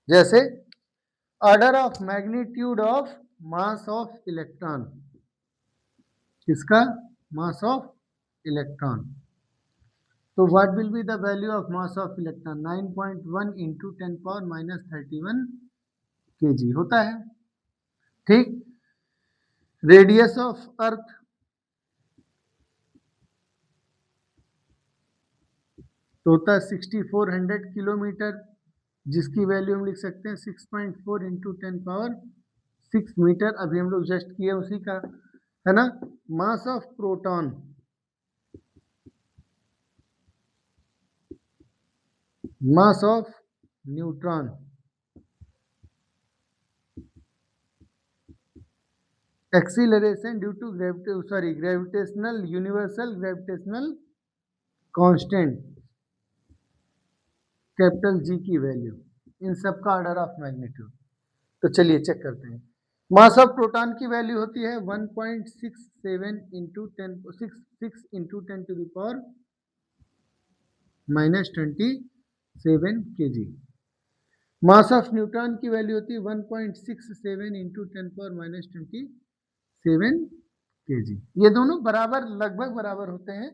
जैसे order of magnitude of mass of electron, किसका? Mass of electron. तो what will be the value of mass of electron? 9.1 into 10 power minus 31 kg होता है। ठीक। रेडियस ऑफ अर्थ, तो होता है 6400 किलोमीटर, जिसकी वैल्यू हम लिख सकते हैं 6.4 इंटू 10 पावर 6 मीटर। अभी हम लोग जस्ट किए उसी का, है ना। Mass of proton, mass of neutron, acceleration due to gravitational, universal gravitational constant, capital G की वैल्यू, इन सब का ऑर्डर ऑफ मैग्नीट्यूड। तो चलिए चेक करते हैं। मास ऑफ प्रोटॉन की वैल्यू होती है 1.67 into 10 6 into 10 to the power minus 27 kg। Mass of neutron की वैल्यू होती है 1.67 इंटू 10 पावर माइनस 27 kg। ये दोनों बराबर, लगभग बराबर होते हैं।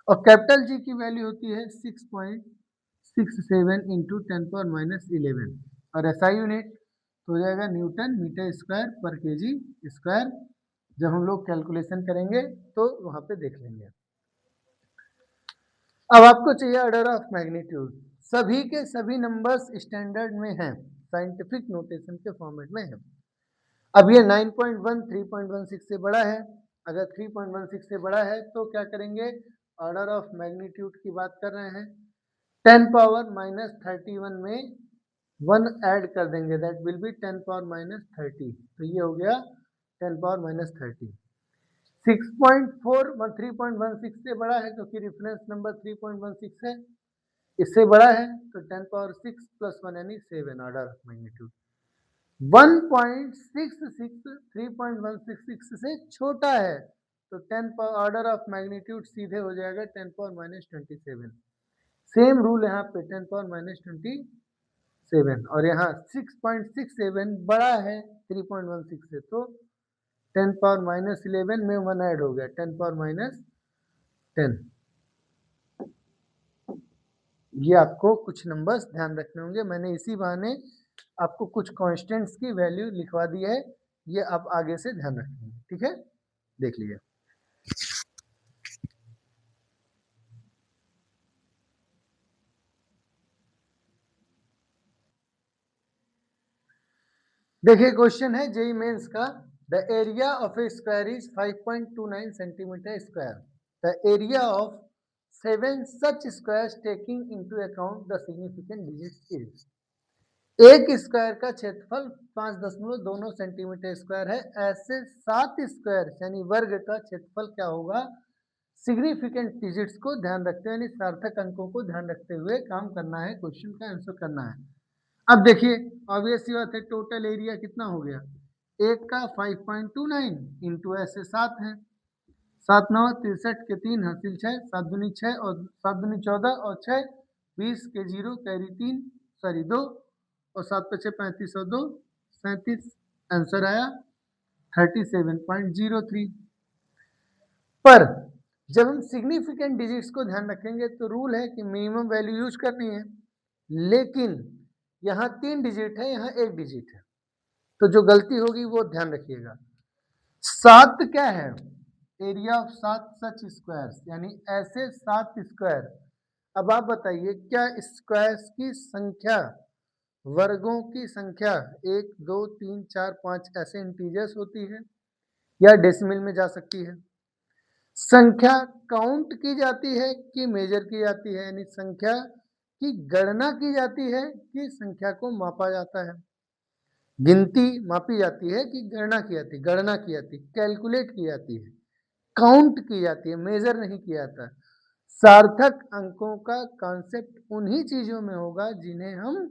और कैपिटल जी की वैल्यू होती है 6.67 इंटू 10 पावर माइनस 11, और एसआई यूनिट तो हो जाएगा न्यूटन मीटर स्क्वायर पर केजी स्क्वायर। जब हम लोग कैलकुलेशन करेंगे तो वहां पे देख लेंगे। अब आपको चाहिए ऑर्डर ऑफ मैग्नीट्यूड। सभी के सभी नंबर्स स्टैंडर्ड में हैं, साइंटिफिक नोटेशन के फॉर्मेट में है। अब ये 9.1 3.16 से बड़ा है। अगर 3.16 से बड़ा है तो क्या करेंगे? ऑर्डर ऑफ मैग्नीट्यूड की बात कर रहे हैं, 10 पावर माइनस 31 में 1 ऐड कर देंगे, that will be 10 power minus 30। तो ये हो गया 10 पावर माइनस 30। 6.4 3.16 से बड़ा है क्योंकि रेफरेंस नंबर 3.16 है। इससे बड़ा है तो 10 पावर 6 प्लस 1 यानी 7 ऑर्डर ऑफ मैग्नीट्यूड। 1.66 3.166 से छोटा है तो 10 पर ऑर्डर ऑफ मैग्नीट्यूड सीधे हो जाएगा 10 पावर माइनस 27। सेम रूल यहाँ पे 10 पावर माइनस 27 और यहाँ 6.67 बड़ा है 3.16 से तो 10 पावर माइनस 11 में 1 ऐड हो गया 10 पावर माइनस 10। ये आपको कुछ नंबर्स ध्यान रखने होंगे। मैंने इसी बहाने आपको कुछ कांस्टेंट्स की वैल्यू लिखवा दी है, ये आप आगे से ध्यान रखेंगे। ठीक है, देख लीजिए। देखिए क्वेश्चन है जेई मेंस का, the area of A square is 5.29 centimetre square, the area of 7 such squares taking into account the significant digits is. एक स्क्वायर का क्षेत्रफल 5.29 सेंटीमीटर स्क्वायर है, ऐसे 7 स्क्वायर यानी वर्ग का क्षेत्रफल क्या होगा, सिग्निफिकेंट डिजिट्स को ध्यान रखते हुए यानी सार्थक अंकों को ध्यान रखते हुए काम करना है, क्वेश्चन का आंसर करना है। अब देखिए ऑब्वियस सी बात है, टोटल एरिया कितना हो गया, एक का 5.29 इंटू ऐसे 7 है, 7 9 63 के 3 हासिल 6, 7 दूनी 6 और 7 दूनी 14 और 6 20 के 0 कैरी 3 सॉरी 2 और 7 5 35 और 2 37, आंसर आया 37.03। पर जब हम सिग्निफिकेंट डिजिट्स को ध्यान रखेंगे तो रूल है कि मिनिमम वैल्यू यूज करनी है, लेकिन यहाँ 3 डिजिट है, यहाँ 1 डिजिट है, तो जो गलती होगी वो ध्यान रखिएगा। 7 क्या है, एरिया ऑफ 7 सच स्क्वायर्स यानी ऐसे 7 स्क्वायर। अब आप बताइए क्या स्क्वायर्स की संख्या, वर्गों की संख्या 1 2 3 4 5 ऐसे इंटीजर्स होती है या डेसिमल में जा सकती है? संख्या काउंट की जाती है कि मेजर की जाती है, यानी संख्या की गणना की जाती है कि संख्या को मापा जाता है? गिनती मापी जाती है कि गणना की जाती है? गणना की जाती है, कैलकुलेट की जाती है, काउंट की जाती है, मेजर नहीं किया जाता। सार्थक अंकों का कॉन्सेप्ट उन्हीं चीजों में होगा जिन्हें हम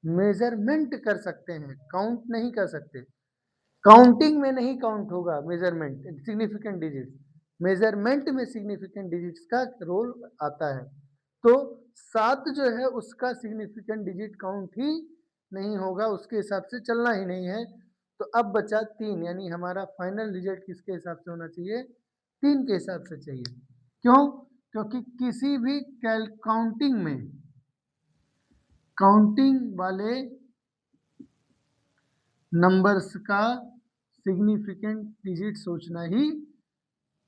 मेजरमेंट कर सकते हैं, काउंट नहीं कर सकते। काउंटिंग में नहीं काउंट होगा मेजरमेंट, सिग्निफिकेंट डिजिट्स, मेजरमेंट में सिग्निफिकेंट डिजिट्स का रोल आता है। तो 7 जो है उसका सिग्निफिकेंट डिजिट काउंट ही नहीं होगा, उसके हिसाब से चलना ही नहीं है। तो अब बचा 3, यानी हमारा फाइनल रिजल्ट किसके हिसाब से होना चाहिए, 3 के हिसाब से चाहिए। क्यों? क्योंकि किसी भी काउंटिंग वाले नंबर्स का सिग्निफिकेंट डिजिट सोचना ही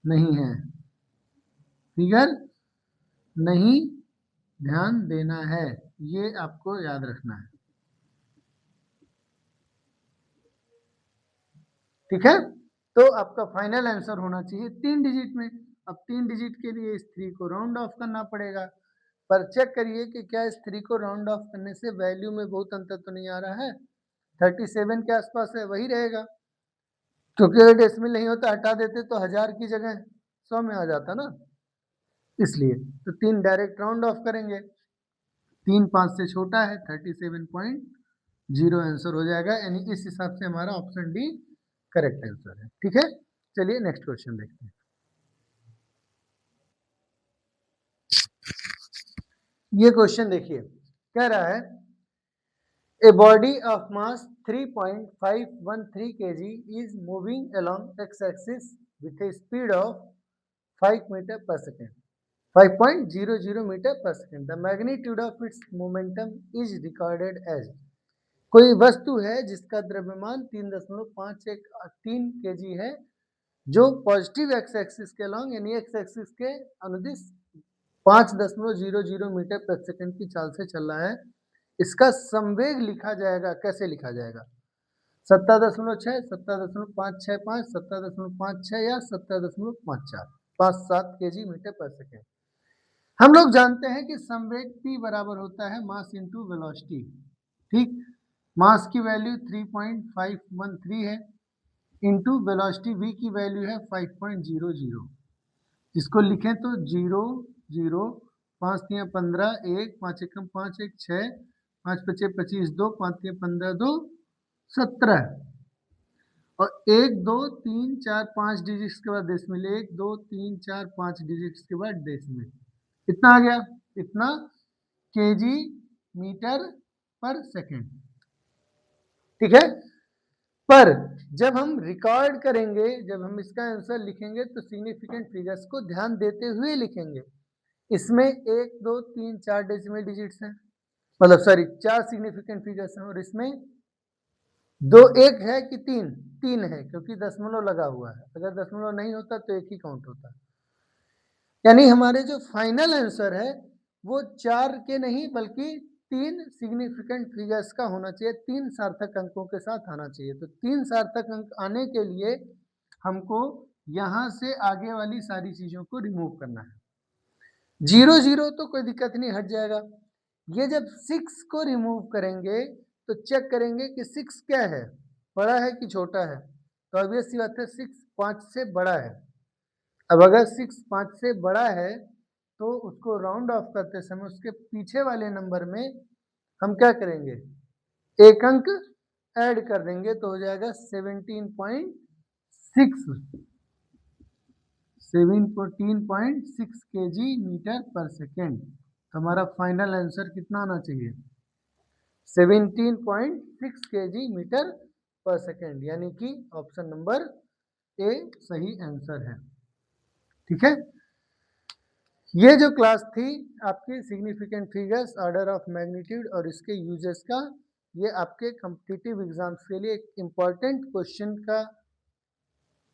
नहीं है, फिगर नहीं ध्यान देना है, ये आपको याद रखना है। ठीक है, तो आपका फाइनल आंसर होना चाहिए 3 डिजिट में। अब 3 डिजिट के लिए इस 3 को राउंड ऑफ करना पड़ेगा, पर चेक करिए कि क्या इस 3 को राउंड ऑफ करने से वैल्यू में बहुत अंतर तो नहीं आ रहा है, 37 के आसपास है वही रहेगा, क्योंकि अगर डेसिमल नहीं होता हटा देते तो 1000 की जगह 100 में आ जाता ना, इसलिए तो 3 डायरेक्ट राउंड ऑफ करेंगे, 3 5 से छोटा है 37.0 आंसर हो जाएगा, यानी इस हिसाब से हमारा ऑप्शन डी करेक्ट आंसर है। ठीक है, चलिए नेक्स्ट क्वेश्चन देखते हैं। ये क्वेश्चन देखिए, कह रहा है A body of mass 3.513 kg is moving along x-axis with a speed of 5 meter per second, 5.00 meter per second. The magnitude of its momentum is recorded as। कोई वस्तु है जिसका द्रव्यमान 3.513 kg है, जो पॉजिटिव एक्स एक्सिस के along यानी x axis के अनुदिश 5.00 मीटर प्रति सेकंड की चाल से चल रहा है। इसका संवेग लिखा जाएगा, कैसे लिखा जाएगा, 17.6 17.565 17.56 या 17.54 57 kg मीटर पर सेकेंड। हम लोग जानते हैं कि संवेग p बराबर होता है मास इंटू वेलोसिटी। ठीक, मास की वैल्यू 3.513 है इंटू वेलोसिटी v की वैल्यू है 5.00, इसको लिखें तो 0 0 5 3 15 1 5 1 5 1 6 5 5 25 2 5 3 15 2 17 और 1 2 3 4 5 डिजिट्स के बाद डेसिमल, 1 2 3 4 5 डिजिट्स के बाद डेसिमल, इतना आ गया, इतना केजी मीटर पर सेकेंड। ठीक है, पर जब हम रिकॉर्ड करेंगे, जब हम इसका आंसर लिखेंगे तो सिग्निफिकेंट फिगर्स को ध्यान देते हुए लिखेंगे। इसमें 1 2 3 4 डेसिमल डिजिट्स हैं, मतलब सॉरी 4 सिग्निफिकेंट फिगर्स हैं, और इसमें 2 1 है कि 3 3 है, क्योंकि दशमलव लगा हुआ है। अगर दशमलव नहीं होता तो एक ही काउंट होता। यानी हमारे जो फाइनल आंसर है वो 4 के नहीं बल्कि 3 सिग्निफिकेंट फिगर्स का होना चाहिए, 3 सार्थक अंकों के साथ आना चाहिए। तो 3 सार्थक अंक आने के लिए हमको यहां से आगे वाली सारी चीजों को रिमूव करना है। 0 0 तो कोई दिक्कत नहीं, हट जाएगा। ये जब 6 को रिमूव करेंगे तो चेक करेंगे कि 6 क्या है, बड़ा है कि छोटा है। तो ऑब्वियस सी बात है 6 5 से बड़ा है। अब अगर 6 5 से बड़ा है तो उसको राउंड ऑफ करते समय उसके पीछे वाले नंबर में हम क्या करेंगे, एक अंक ऐड कर देंगे, तो हो जाएगा 17.6 केजी मीटर पर सेकेंड। तो हमारा फाइनल आंसर कितना आना चाहिए, 17.6 केजी मीटर पर सेकेंड, यानी कि ऑप्शन नंबर ए सही आंसर है। ठीक है, ये जो क्लास थी आपकी significant figures, order of magnitude और इसके यूजेस का, ये आपके कॉम्पिटिटिव एग्जाम्स के लिए एक इम्पॉर्टेंट क्वेश्चन का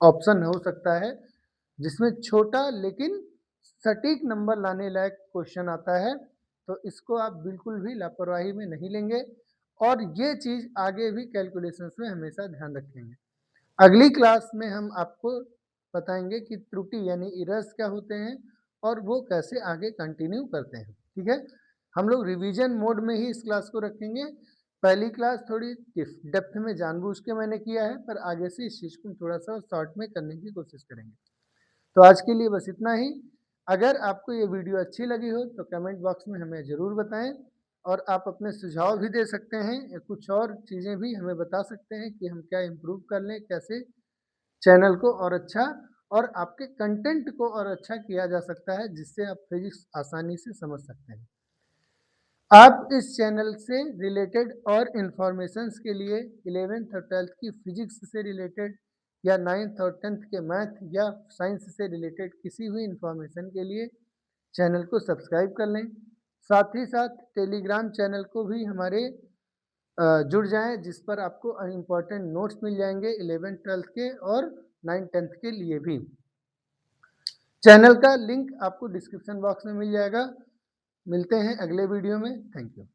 ऑप्शन हो सकता है, जिसमें छोटा लेकिन सटीक नंबर लाने लायक क्वेश्चन आता है। तो इसको आप बिल्कुल भी लापरवाही में नहीं लेंगे, और ये चीज़ आगे भी कैलकुलेशंस में हमेशा ध्यान रखेंगे। अगली क्लास में हम आपको बताएंगे कि त्रुटि यानी इरर्स क्या होते हैं और वो कैसे आगे कंटिन्यू करते हैं। ठीक है, हम लोग रिवीजन मोड में ही इस क्लास को रखेंगे। पहली क्लास थोड़ी डेप्थ में जानबूझ के मैंने किया है, पर आगे से इस चीज़ को थोड़ा सा शॉर्ट में करने की कोशिश करेंगे। तो आज के लिए बस इतना ही। अगर आपको ये वीडियो अच्छी लगी हो तो कमेंट बॉक्स में हमें ज़रूर बताएं, और आप अपने सुझाव भी दे सकते हैं, या कुछ और चीज़ें भी हमें बता सकते हैं कि हम क्या इम्प्रूव कर लें, कैसे चैनल को और अच्छा और आपके कंटेंट को और अच्छा किया जा सकता है, जिससे आप फिजिक्स आसानी से समझ सकते हैं। आप इस चैनल से रिलेटेड और इन्फॉर्मेशंस के लिए 11th और 12th की फिजिक्स से रिलेटेड या 9th और 10th के मैथ या साइंस से रिलेटेड किसी भी इंफॉर्मेशन के लिए चैनल को सब्सक्राइब कर लें। साथ ही साथ टेलीग्राम चैनल को भी हमारे जुड़ जाएं, जिस पर आपको इम्पोर्टेंट नोट्स मिल जाएंगे 11th 12th के और 9th 10th के लिए भी। चैनल का लिंक आपको डिस्क्रिप्शन बॉक्स में मिल जाएगा। मिलते हैं अगले वीडियो में। Thank you.